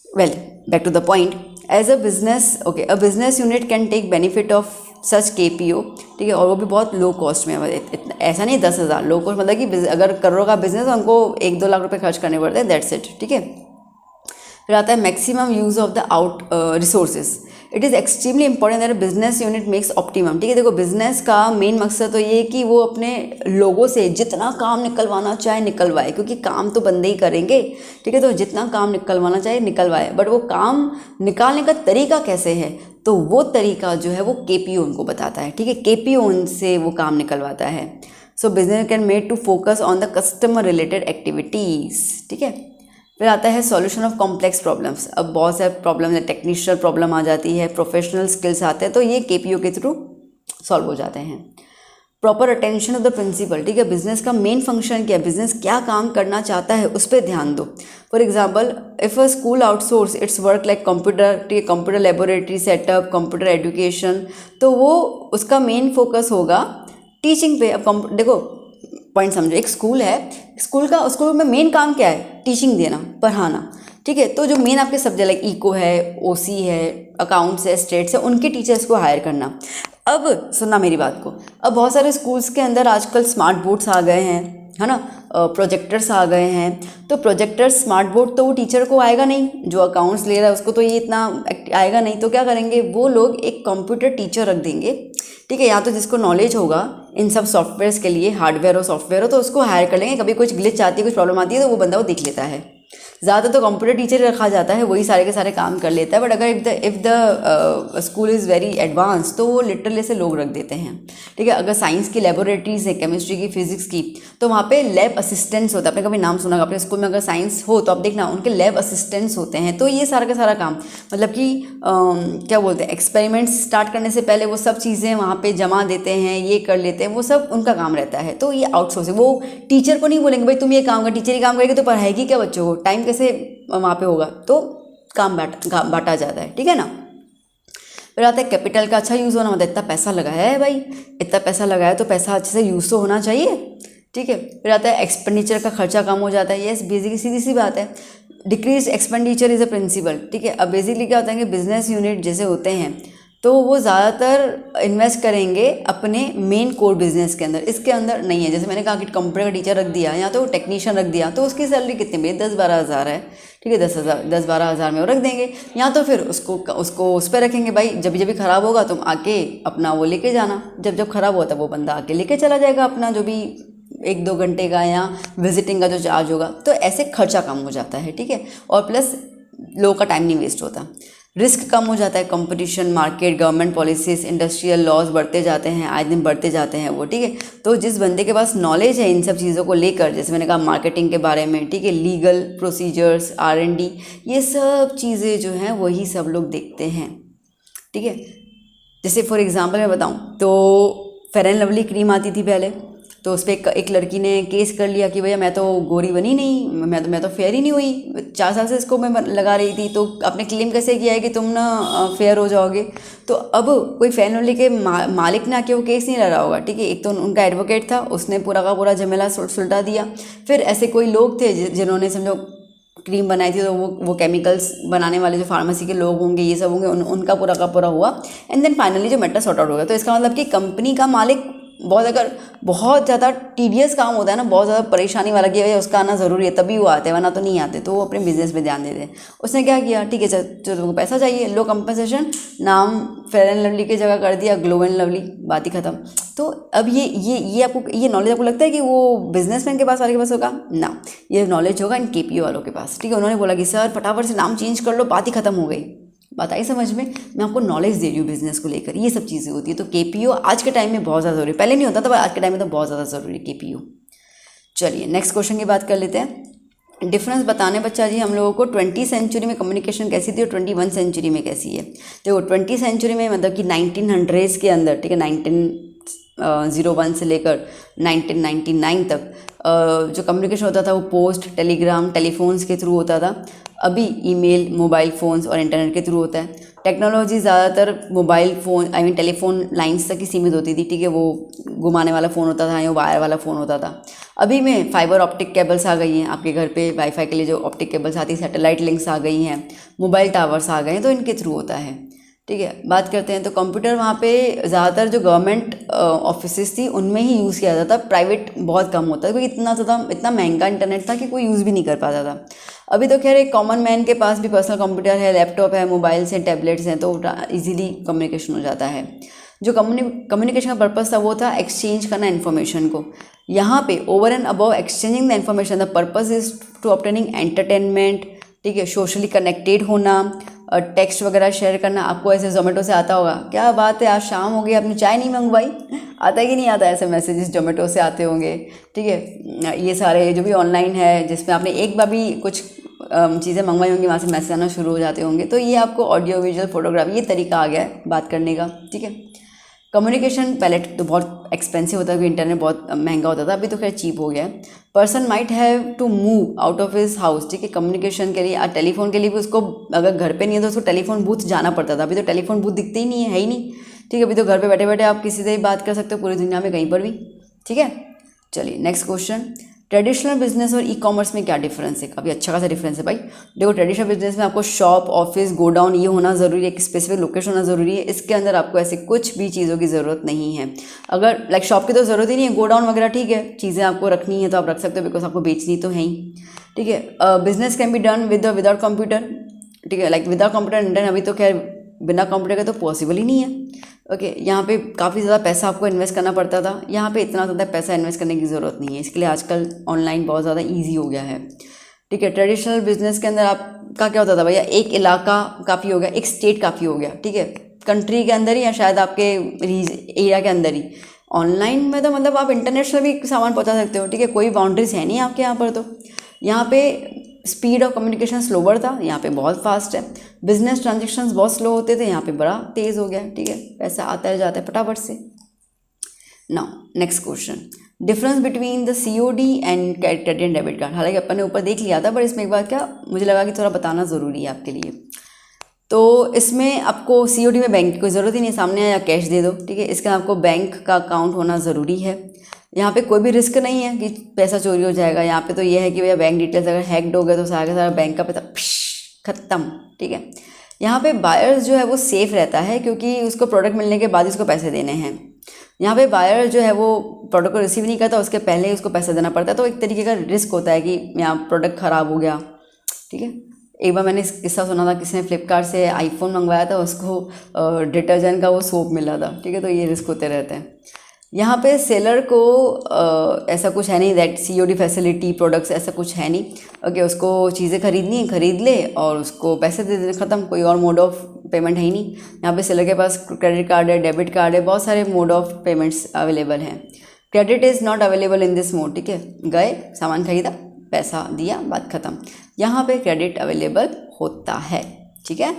Well, back to the point, as a business, okay, a business unit can take benefit of such KPO, ठीक है, और वो भी बहुत लो कॉस्ट में। ऐसा नहीं 10,000, लो कॉस्ट मतलब कि अगर करोड़ों का बिजनेस है उनको 1-2 लाख रुपए खर्च करने पड़ते हैं, दैट्स इट, ठीक है। फिर आता है maximum use of the resources. It is extremely important that business unit makes optimum, ठीक है। देखो, बिजनेस का मेन मकसद तो ये कि वो अपने लोगों से जितना काम निकलवाना चाहे निकलवाए, क्योंकि काम तो बंदे ही करेंगे, ठीक है, तो जितना काम निकलवाना चाहे निकलवाए। बट वो काम निकालने का तरीका कैसे है, तो वो तरीका जो है वो KPO उनको बताता है, ठीक है, KPO उनसे वो काम निकलवाता है। So business can made to focus on the customer related activities, ठीक है। फिर आता है सॉल्यूशन ऑफ कॉम्प्लेक्स प्रॉब्लम्स। अब बहुत सारे प्रॉब्लम है, टेक्निशियल प्रॉब्लम आ जाती है, प्रोफेशनल स्किल्स आते हैं, तो ये KPO के थ्रू सॉल्व हो जाते हैं। Proper attention of the principal, ठीक है, बिजनेस का मेन फंक्शन क्या है, बिजनेस क्या काम करना चाहता है उस पर ध्यान दो। For example, if a school outsource it's work like computer, ठीक है, computer laboratory setup, computer education, तो वो उसका मेन फोकस होगा टीचिंग पे। अब देखो पॉइंट समझो, एक स्कूल है, स्कूल में मेन काम क्या है? टीचिंग देना, पढ़ाना, ठीक है। तो जो मेन आपके सब्जेक्ट लाइक इको है, OC है, अकाउंट्स है, स्टेट्स है, उनके टीचर्स को हायर करना। अब सुनना मेरी बात को, अब बहुत सारे स्कूल्स के अंदर आजकल स्मार्ट बोर्ड्स आ गए हैं, है ना, प्रोजेक्टर्स आ गए हैं। तो प्रोजेक्टर स्मार्ट बोर्ड तो वो टीचर को आएगा नहीं, जो अकाउंट्स ले रहा है उसको तो ये इतना आएगा नहीं। तो क्या करेंगे वो लोग, एक कंप्यूटर टीचर रख देंगे, ठीक है, या तो जिसको नॉलेज होगा इन सब सॉफ्टवेयर्स के लिए, हार्डवेयर हो सॉफ्टवेयर हो, तो उसको हायर कर लेंगे। कभी कुछ ग्लिच आती है, कुछ प्रॉब्लम आती है, तो वो बंदा वो देख लेता है। ज़्यादातर तो कंप्यूटर टीचर रखा जाता है, वही सारे के सारे काम कर लेता है। बट अगर if the school is very advance तो वो लिटरली से लोग रख देते हैं, ठीक है। अगर साइंस की लेबोरेटरीज़ है, केमिस्ट्री की, फिजिक्स की, तो वहाँ पे लैब असिस्टेंट्स होता है। आपने कभी नाम सुना होगा, अपने स्कूल में अगर साइंस हो तो आप देखना उनके लैब असिस्टेंट्स होते हैं। तो ये सारा का सारा काम मतलब कि क्या बोलते हैं, एक्सपेरिमेंट्स स्टार्ट करने से पहले वो सब चीज़ें वहाँ पे जमा देते हैं, ये कर लेते हैं, वो सब उनका काम रहता है। तो ये आउटसोर्सिंग, वो टीचर को नहीं बोलेंगे भाई तुम ये काम कर, टीचर ही काम करेगी तो पढ़ाएगी क्या बच्चों को, टाइम कैसे वहाँ पे होगा। तो काम बांटा जाता है, ठीक है ना। फिर आता है कैपिटल का अच्छा यूज़ होना, मतलब इतना पैसा लगाया है भाई, इतना पैसा लगाया तो पैसा अच्छे से यूज़ तो होना चाहिए, ठीक है। फिर आता है एक्सपेंडिचर का खर्चा कम हो जाता है, यस बेसिकली सीधी सी बात है। Decrease expenditure is a principal, ठीक है। अब बेसिकली क्या होता है कि बिजनेस यूनिट जैसे होते हैं तो वो ज़्यादातर इन्वेस्ट करेंगे अपने मेन कोर बिजनेस के अंदर, इसके अंदर नहीं है। जैसे मैंने कहा कि कंप्यूटर का टीचर रख दिया या तो टेक्नीशियन रख दिया, तो उसकी सैलरी कितनी भी 10-12 हज़ार है, ठीक है, 10-12 हज़ार में वो रख देंगे। या तो फिर उसको उस पर रखेंगे, भाई जब भी ख़राब होगा तुम आके अपना वो लेके जाना, जब ख़राब होता है वो बंदा आके लेके चला जाएगा अपना जो भी 1-2 घंटे का या विजिटिंग का जो चार्ज होगा। तो ऐसे खर्चा कम हो जाता है, ठीक है। और प्लस लोगों का टाइम नहीं वेस्ट होता, रिस्क कम हो जाता है। Competition, market, government policies, industrial laws बढ़ते जाते हैं, आए दिन बढ़ते जाते हैं वो, ठीक है। तो जिस बंदे के पास नॉलेज है इन सब चीज़ों को लेकर, जैसे मैंने कहा मार्केटिंग के बारे में, ठीक है, लीगल प्रोसीजर्स, R&D, ये सब चीज़ें जो हैं वही सब लोग देखते हैं, ठीक है। जैसे फॉर एग्जांपल मैं बताऊं तो फेयर एंड लवली क्रीम आती थी पहले, तो उस पर एक लड़की ने केस कर लिया कि भैया मैं तो गोरी बनी नहीं, मैं तो फेयर ही नहीं हुई, 4 साल से इसको मैं लगा रही थी। तो आपने क्लेम कैसे किया है कि तुम ना फेयर हो जाओगे। तो अब कोई फेयर एंड लवली के मालिक ने आके वो केस नहीं लड़ा होगा, ठीक है। एक तो उनका एडवोकेट था, उसने पूरा का पूरा झमेला सुलझा दिया। फिर ऐसे कोई लोग थे जिन्होंने समझो क्रीम बनाई थी, तो वो केमिकल्स बनाने वाले जो फार्मेसी के लोग होंगे, ये सब होंगे, उनका पूरा का पूरा हुआ। एंड देन फाइनली जो मैटर सॉर्ट आउट हो गया। तो इसका मतलब कि कंपनी का मालिक बहुत ज़्यादा टीडियस काम होता है ना, बहुत ज़्यादा परेशानी वाला कि भैया उसका आना ज़रूरी है तभी वो आते हैं, वरना तो नहीं आते। तो वो अपने बिजनेस पे ध्यान देते हैं। उसने क्या किया, ठीक है जो तुमको पैसा चाहिए लो कंपनसेशन, नाम फेयर एंड लवली की जगह कर दिया ग्लो एंड लवली, बात ही खत्म। तो अब ये आपको ये नॉलेज आपको लगता है कि वो बिजनेसमैन के पास वाले के पास होगा ना, ये नॉलेज होगा इन KPO वालों के पास, ठीक है। उन्होंने बोला कि सर फटाफट से नाम चेंज कर लो, बात ही खत्म हो गई। बात आई समझ में, मैं आपको नॉलेज दे रही हूँ बिजनेस को लेकर, ये सब चीज़ें होती है। तो KPO आज के टाइम में बहुत ज़्यादा ज़रूरी है, पहले नहीं होता था पर आज के टाइम में तो बहुत ज़्यादा ज़रूरी है KPO। चलिए नेक्स्ट क्वेश्चन की बात कर लेते हैं। डिफरेंस बताने बच्चा जी हम लोगों को 20वीं सेंचुरी में कम्युनिकेशन कैसी थी और 21 सेंचुरी में कैसी है। देखो 20वीं सेंचुरी में मतलब कि 1900s के अंदर, ठीक है, 1901 से लेकर 1999 तक जो कम्युनिकेशन होता था वो पोस्ट, टेलीग्राम, टेलीफोन्स के थ्रू होता था। अभी ईमेल, मोबाइल फ़ोन्स और इंटरनेट के थ्रू होता है। टेक्नोलॉजी ज़्यादातर मोबाइल फ़ोन टेलीफोन लाइंस तक ही सीमित होती थी, ठीक है, वो घुमाने वाला फ़ोन होता था या वायर वाला फ़ोन होता था। अभी में फाइबर ऑप्टिक केबल्स आ गई हैं, आपके घर पे वाईफाई के लिए जो ऑप्टिक केबल्स आती है, सैटेलाइट लिंक्स आ गई हैं, मोबाइल टावर्स आ गए हैं, तो इनके थ्रू होता है, ठीक है। बात करते हैं तो कंप्यूटर वहाँ पे ज़्यादातर जो गवर्नमेंट ऑफिसेज थी उनमें ही यूज़ किया जाता था, प्राइवेट बहुत कम होता है क्योंकि इतना महंगा इंटरनेट था कि कोई यूज़ भी नहीं कर पाता था। अभी तो खैर एक कॉमन मैन के पास भी पर्सनल कंप्यूटर है, लैपटॉप है, मोबाइल्स हैं, टैबलेट्स हैं, तो इजीली कम्युनिकेशन हो जाता है। जो कम्युनिकेशन का पर्पस था वो था एक्सचेंज करना इन्फॉर्मेशन को। यहाँ पे over and above exchanging the information the purpose is to obtaining entertainment, ठीक है, सोशली कनेक्टेड होना, टेक्स्ट वगैरह शेयर करना। आपको ऐसे जोमेटो से आता होगा, क्या बात है आज शाम हो गई आपने चाय नहीं मंगवाई, आता है कि नहीं आता, ऐसे मैसेजेस जोमेटो से आते होंगे, ठीक है। ये सारे जो भी ऑनलाइन है जिसमें आपने एक बार भी कुछ चीज़ें मंगवाई होंगी वहाँ से मैसेज आना शुरू हो जाते होंगे। तो ये आपको ऑडियो विजुअल फोटोग्राफी ये तरीका आ गया है बात करने का, ठीक है। कम्युनिकेशन पहले तो बहुत एक्सपेंसिव होता है क्योंकि इंटरनेट बहुत महंगा होता था, अभी तो खैर चीप हो गया है। Person might have to move out of his house, ठीक है, कम्युनिकेशन के लिए। टेलीफोन के लिए भी उसको अगर घर पे नहीं है तो उसको टेलीफोन बूथ जाना पड़ता था, अभी तो टेलीफोन बूथ दिखते ही नहीं है ही नहीं, ठीक है। अभी तो घर पे बैठे बैठे आप किसी से भी बात कर सकते हो पूरी दुनिया में कहीं पर भी, ठीक है। चलिए नेक्स्ट क्वेश्चन, ट्रेडिशनल बिजनेस और ई-कॉमर्स में क्या डिफरेंस है। काफ़ी अच्छा खासा डिफरेंस है भाई। देखो ट्रेडिशनल बिजनेस में आपको शॉप, ऑफिस, गोडाउन ये होना ज़रूरी है, एक स्पेसिफिक लोकेशन होना ज़रूरी है। इसके अंदर आपको ऐसे कुछ भी चीज़ों की ज़रूरत नहीं है। अगर लाइक शॉप की तो ज़रूरत ही नहीं है, गोडाउन वगैरह ठीक है, चीज़ें आपको रखनी है तो आप रख सकते हो बिकॉज आपको बेचनी तो है ही, ठीक है। Business can be done without computer, ठीक है, लाइक विदाउट कंप्यूटर इंटरनेट। अभी तो खैर बिना कंप्यूटर के तो पॉसिबल ही नहीं है, ओके। यहाँ पे काफ़ी ज़्यादा पैसा आपको इन्वेस्ट करना पड़ता था, यहाँ पे इतना ज़्यादा पैसा इन्वेस्ट करने की ज़रूरत नहीं है। इसके लिए आजकल ऑनलाइन बहुत ज़्यादा इजी हो गया है। ठीक है। ट्रेडिशनल बिजनेस के अंदर आपका क्या होता था भैया, एक इलाका काफ़ी हो गया, एक स्टेट काफ़ी हो गया, ठीक है, कंट्री के अंदर ही या शायद आपके एरिया के अंदर ही। ऑनलाइन में तो मतलब आप इंटरनेशनल भी सामान पहुंचा सकते हो, ठीक है, कोई बाउंड्रीज है नहीं आपके यहाँ पर। तो यहाँ पे स्पीड ऑफ कम्युनिकेशन स्लोवर था, यहाँ पे बहुत फास्ट है। बिजनेस ट्रांजेक्शन्स बहुत स्लो होते थे, यहाँ पे बड़ा तेज़ हो गया, ठीक है, पैसा आता है जाता है फटाफट से। Now next question, difference between the COD and credit and debit card. हालांकि अपन ने ऊपर देख लिया था, पर इसमें एक बार क्या मुझे लगा कि थोड़ा बताना ज़रूरी है आपके लिए। तो इसमें आपको COD में बैंक की कोई ज़रूरत ही नहीं, सामने आया कैश दे दो, ठीक है। इसका आपको बैंक का अकाउंट होना ज़रूरी है। यहाँ पे कोई भी रिस्क नहीं है कि पैसा चोरी हो जाएगा। यहाँ पे तो ये है कि भैया बैंक डिटेल्स अगर हैक्ड हो गए तो सारा का सारा बैंक का पैसा खत्म, ठीक है। यहाँ पे बायर्स जो है वो सेफ़ रहता है, क्योंकि उसको प्रोडक्ट मिलने के बाद ही उसको पैसे देने हैं। यहाँ पे बायर जो है वो प्रोडक्ट को रिसीव नहीं करता, उसके पहले ही उसको पैसा देना पड़ता है। तो एक तरीके का रिस्क होता है कि यहाँ प्रोडक्ट ख़राब हो गया, ठीक है। एक बार मैंने किस्सा सुना था, किसी ने फ्लिपकार्ट से आईफोन मंगवाया था, उसको डिटर्जेंट का वो सोप मिला था, ठीक है। तो ये रिस्क होते रहते हैं। यहाँ पे सेलर को ऐसा कुछ है नहीं दैट COD फैसिलिटी प्रोडक्ट्स ऐसा कुछ है नहीं। ओके, उसको चीज़ें खरीदनी है खरीद ले और उसको पैसे दे दे, ख़त्म। कोई और मोड ऑफ पेमेंट है ही नहीं। यहाँ पे सेलर के पास क्रेडिट कार्ड है, डेबिट कार्ड है, बहुत सारे मोड ऑफ पेमेंट्स अवेलेबल हैं। Credit is not available in this mode, ठीक है। गए, सामान खरीदा, पैसा दिया, बात ख़त्म। यहाँ पे क्रेडिट अवेलेबल होता है, ठीक है।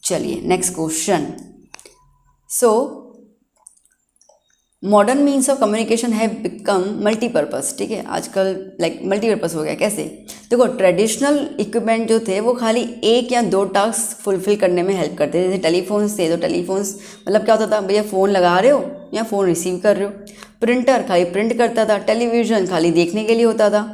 चलिए next question. So modern means of communication है बिकम मल्टीपर्पज़, ठीक है। आजकल लाइक मल्टीपर्पज़ हो गया। कैसे? देखो, ट्रेडिशनल इक्विपमेंट जो थे वो खाली 1 या 2 टास्क फुलफिल करने में हेल्प करते थे। जैसे टेलीफोन्स थे, तो टेलीफोन्स मतलब क्या होता था, भैया फ़ोन लगा रहे हो या फ़ोन रिसीव कर रहे हो। प्रिंटर खाली प्रिंट करता था, टेलीविज़न खाली देखने के लिए होता था।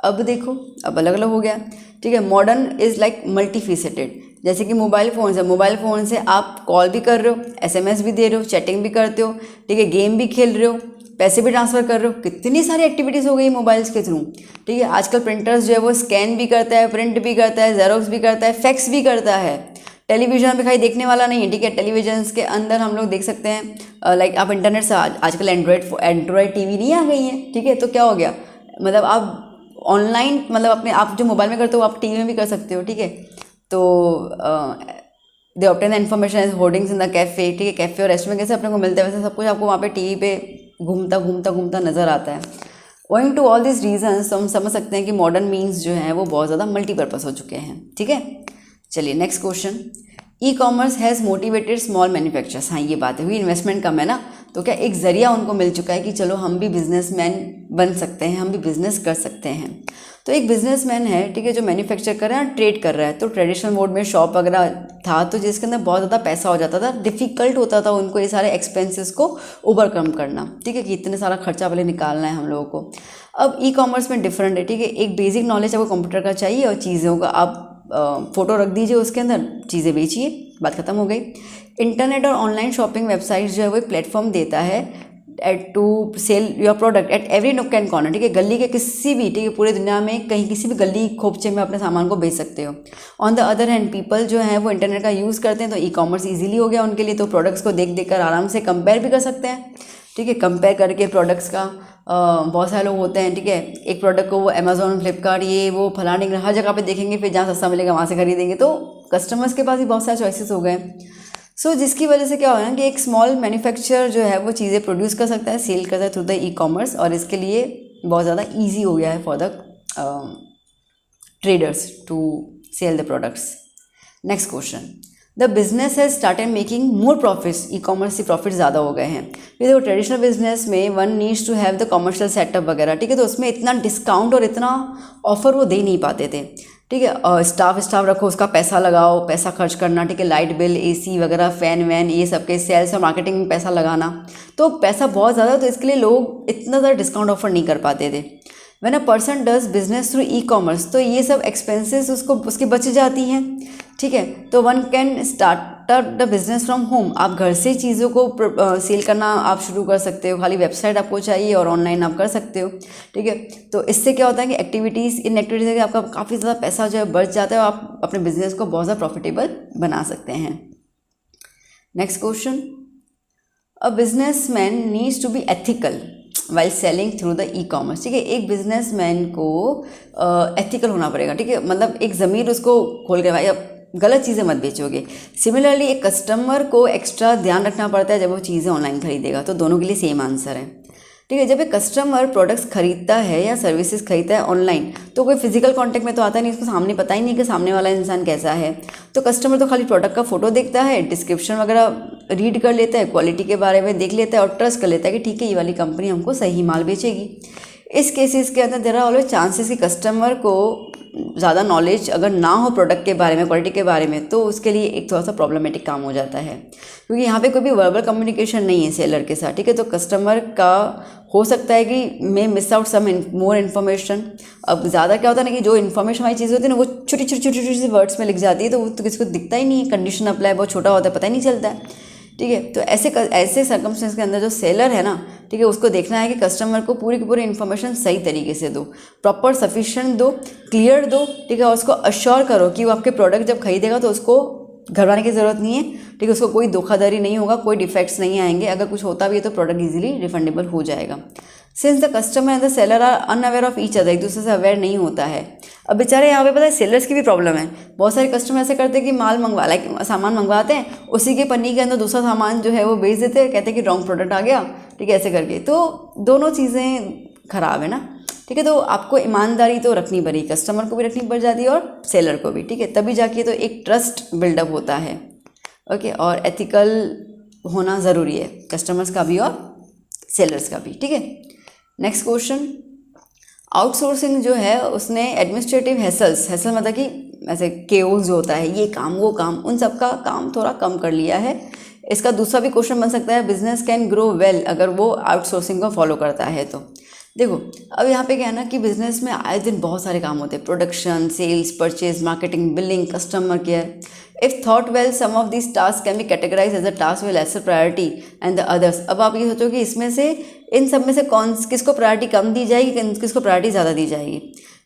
अब देखो, अब अलग अलग हो गया, ठीक है। Modern is like multifaceted. जैसे कि मोबाइल फ़ोन है, मोबाइल फ़ोन से आप कॉल भी कर रहे हो, SMS भी दे रहे हो, चैटिंग भी करते हो, ठीक है, गेम भी खेल रहे हो, पैसे भी ट्रांसफ़र कर रहे हो। कितनी सारी एक्टिविटीज़ हो गई मोबाइल्स के थ्रू, ठीक है। आजकल प्रिंटर्स जो है वो स्कैन भी करता है, प्रिंट भी करता है, जेरोक्स भी करता है, फैक्स भी करता है। टेलीविज़न पे खाली देखने वाला नहीं है, ठीक है। टेलीविजन के अंदर हम लोग देख सकते हैं लाइक आप इंटरनेट से आजकल एंड्रॉयड TV नहीं आ गई है, ठीक है। तो क्या हो गया, मतलब आप ऑनलाइन मतलब अपने आप जो मोबाइल में करते हो आप TV में भी कर सकते हो, ठीक है। तो they obtain the information as hoardings in the cafe, ठीक है। कैफ़े और रेस्टोरेंट कैसे अपने को मिलते हैं, वैसे सब कुछ आपको वहाँ पे TV पे घूमता नज़र आता है। Owing to all this reasons, तो हम समझ सकते हैं कि मॉडर्न मीन्स जो हैं वो बहुत ज़्यादा मल्टीपर्पज़ हो चुके हैं, ठीक है। चलिए next question. E-commerce has motivated small manufacturers. हाँ, ये बात हुई, इन्वेस्टमेंट कम है ना, तो क्या एक ज़रिया उनको मिल चुका है कि चलो हम भी बिजनेसमैन बन सकते हैं, हम भी बिज़नेस कर सकते हैं। तो एक बिजनेसमैन है, ठीक है, जो मैन्युफैक्चर कर रहा है, ट्रेड कर रहा है। तो ट्रेडिशनल मोड में शॉप वगैरह था, तो जिसके अंदर बहुत ज़्यादा पैसा हो जाता था, डिफ़िकल्ट होता था उनको ये सारे एक्सपेंसेस को ओवरकम करना, ठीक है, कि इतने सारा खर्चा पहले निकालना है हम लोगों को। अब E-कॉमर्स में डिफरेंट है, ठीक है। एक बेसिक नॉलेज आपको कंप्यूटर का चाहिए और चीज़ों का आप फ़ोटो रख दीजिए, उसके अंदर चीज़ें बेचिए, बात ख़त्म हो गई। इंटरनेट और ऑनलाइन शॉपिंग वेबसाइट जो है वो एक प्लेटफॉर्म देता है to sell your product at every nook and corner, ठीक है। गली के किसी भी, ठीक है, पूरे दुनिया में कहीं किसी भी गली खोपचे में अपने सामान को बेच सकते हो। On the other hand, people जो हैं वो इंटरनेट का यूज़ करते हैं, तो E-कॉमर्स ईजिली हो गया उनके लिए। तो प्रोडक्ट्स को देख कर आराम से कंपेयर भी कर सकते हैं, ठीक है। कंपेयर करके प्रोडक्ट्स का बहुत सारे लोग होते हैं, ठीक है। एक प्रोडक्ट को वो अमेजोन, फ्लिपकार्ट, ये वो फलाने हर जगह पे देखेंगे, फिर जहाँ सस्ता मिलेगा वहाँ से खरीदेंगे। तो कस्टमर्स के पास भी बहुत सारे चॉइसेस हो गए। सो जिसकी वजह से क्या हो ना कि एक स्मॉल मैन्युफैक्चरर जो है वो चीज़ें प्रोड्यूस कर सकता है, सेल करता है थ्रू द E-कॉमर्स, और इसके लिए बहुत ज़्यादा ईजी हो गया है for the traders to sell the products. Next question, the business has started making more profits. E commerce से प्रॉफिट ज़्यादा हो गए हैं। फिर देखो, ट्रेडिशनल बिजनेस में one needs to have the commercial setup वगैरह, ठीक है। तो उसमें इतना डिस्काउंट और इतना ऑफर वो दे नहीं पाते थे, ठीक है। स्टाफ रखो, उसका पैसा लगाओ, पैसा खर्च करना, ठीक है। लाइट बिल, AC वगैरह, फ़ैन वैन, ये सब के सेल्स और मार्केटिंग में पैसा लगाना, तो पैसा बहुत ज़्यादा, तो इसके लिए लोग इतना ज़्यादा डिस्काउंट ऑफर नहीं कर पाते थे। When a person does business through e-commerce, तो ये सब एक्सपेंसेस उसकी बच जाती हैं, ठीक है। तो one can start the business from home. आप घर से चीज़ों को सेल करना आप शुरू कर सकते हो, खाली वेबसाइट आपको चाहिए और ऑनलाइन आप कर सकते हो, ठीक है। तो इससे क्या होता है कि इन एक्टिविटीज़ से आपका काफ़ी ज़्यादा पैसा जो है बच जाता है और आप अपने बिजनेस को बहुत ज़्यादा प्रॉफिटेबल बना सकते हैं। Next question, a businessman needs to be ethical. While selling through the e commerce. ठीक है, एक बिजनेसमैन को एथिकल होना पड़ेगा। ठीक है, मतलब एक ज़मीर उसको खोल के भाई अब गलत चीज़ें मत बेचोगे। सिमिलरली एक कस्टमर को एक्स्ट्रा ध्यान रखना पड़ता है जब वो चीज़ें ऑनलाइन खरीदेगा। तो दोनों के लिए सेम आंसर है। ठीक है, जब एक कस्टमर प्रोडक्ट्स खरीदता है या सर्विसेज खरीदता है ऑनलाइन तो कोई फिजिकल कांटेक्ट में तो आता नहीं, उसको सामने पता ही नहीं कि सामने वाला इंसान कैसा है। तो कस्टमर तो खाली प्रोडक्ट का फोटो देखता है, डिस्क्रिप्शन वगैरह रीड कर लेता है, क्वालिटी के बारे में देख लेता है और ट्रस्ट कर लेता है कि ठीक है ये वाली कंपनी हमको सही माल बेचेगी। इस केसेस के अंदर देयर आर ऑलवेज चांसेस कि कस्टमर को ज़्यादा नॉलेज अगर ना हो प्रोडक्ट के बारे में, क्वालिटी के बारे में, तो उसके लिए एक थोड़ा सा प्रॉब्लमेटिक काम हो जाता है, क्योंकि यहाँ पे कोई भी वर्बल कम्युनिकेशन नहीं है सेलर के साथ। ठीक है, तो कस्टमर का हो सकता है कि may miss out some more information. अब ज़्यादा क्या होता है ना कि जो इन्फॉर्मेशन वाली चीज़ होती है ना वो छोटी छोटी वर्ड्स में लिख जाती है, तो वो तो किसी को दिखता ही नहीं है। कंडीशन अप्लाई बहुत छोटा होता है, पता ही नहीं चलता है। ठीक है, तो ऐसे सर्कमस्टेंस के अंदर जो सेलर है ना, ठीक है, उसको देखना है कि कस्टमर को पूरी की पूरी इन्फॉर्मेशन सही तरीके से दो, प्रॉपर सफिशिएंट दो, क्लियर दो। ठीक है, और उसको अश्योर करो कि वो आपके प्रोडक्ट जब खरीदेगा तो उसको घबराने की ज़रूरत नहीं है। ठीक है, उसको कोई धोखाधड़ी नहीं होगा, कोई डिफेक्ट्स नहीं आएंगे। अगर कुछ होता भी है तो प्रोडक्ट इजीली रिफंडेबल हो जाएगा। Since the customer and the seller are unaware of each other, एक दूसरे से अवेयर नहीं होता है। अब बेचारे यहाँ पे पता है सेलर्स की भी प्रॉब्लम है। बहुत सारे कस्टमर ऐसे करते हैं कि माल मंगवा लाइक सामान मंगवाते हैं, उसी के पन्नी के अंदर दूसरा सामान जो है वो बेच देते हैं, कहते हैं कि रॉन्ग प्रोडक्ट आ गया। ठीक है, ऐसे करके तो दोनों चीज़ें खराब है ना। ठीक है, तो आपको ईमानदारी तो रखनी पड़ेगी, कस्टमर को भी रखनी पड़ जाती है और सेलर को भी। ठीक है, तभी जाके तो एक ट्रस्ट बिल्डअप होता है। ओके, और एथिकल होना ज़रूरी है, कस्टमर्स का भी और सेलर्स का भी। ठीक है, नेक्स्ट क्वेश्चन। आउटसोर्सिंग जो है उसने एडमिनिस्ट्रेटिव हैसल मतलब कि ऐसे केओस जो होता है, ये काम वो काम, उन सब का काम थोड़ा कम कर लिया है। इसका दूसरा भी क्वेश्चन बन सकता है, बिजनेस कैन ग्रो वेल अगर वो आउटसोर्सिंग को फॉलो करता है तो। देखो अब यहाँ पे क्या है ना कि बिजनेस में आए दिन बहुत सारे काम होते हैं, production, sales, purchase, marketing, billing, customer care. If thought well some of this task can be categorize as a task with lesser priority and the others. अब आप ये सोचो कि इसमें से इन सब में से किसको प्रायोरिटी कम दी जाएगी, किसको प्रायोरिटी ज़्यादा दी जाएगी।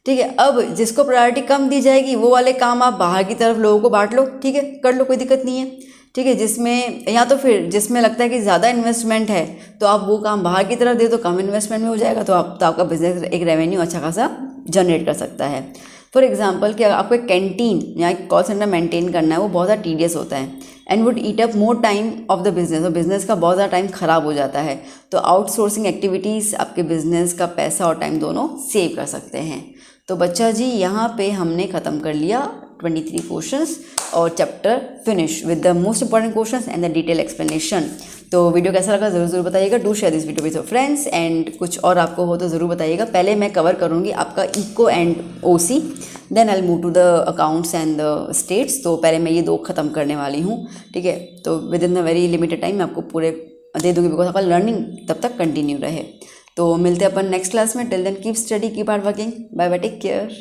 ठीक है, अब जिसको प्रायोरिटी कम दी जाएगी वो वाले काम आप बाहर की तरफ लोगों को बांट लो। ठीक है, कर लो, कोई दिक्कत नहीं है। ठीक है, जिसमें या तो फिर जिसमें लगता है कि ज़्यादा इन्वेस्टमेंट है तो आप वो काम बाहर की तरफ दे दो, कम इन्वेस्टमेंट में हो जाएगा, तो आपका बिजनेस एक रेवेन्यू अच्छा खासा जनरेट कर सकता है। फॉर एग्जांपल कि आपको एक कैंटीन या एक कॉल सेंटर मेंटेन करना है, वो बहुत ज़्यादा टीडियस होता है and would eat up more time of the business, और बिजनेस का बहुत ज़्यादा टाइम ख़राब हो जाता है। तो आउटसोर्सिंग एक्टिविटीज़ आपके बिजनेस का पैसा और टाइम दोनों सेव कर सकते हैं। तो बच्चा जी यहाँ पे हमने ख़त्म कर लिया 23 क्वेश्चंस और chapter finish with the most important questions and the detail explanation. तो वीडियो कैसा लगा ज़रूर बताइएगा। Do share this video with your friends and कुछ और आपको हो तो ज़रूर बताइएगा। पहले मैं कवर करूँगी आपका eco and OC, then I will move to the accounts and the stats. तो पहले मैं ये दो ख़त्म करने वाली हूँ। ठीक है, तो with in the very limited time मैं आपको पूरे दे दूँगी, बिकॉज आपका लर्निंग तब तक कंटिन्यू रहे। तो मिलते हैं अपन नेक्स्ट क्लास में। Till then keep study, keep hard working, bye bye, take care.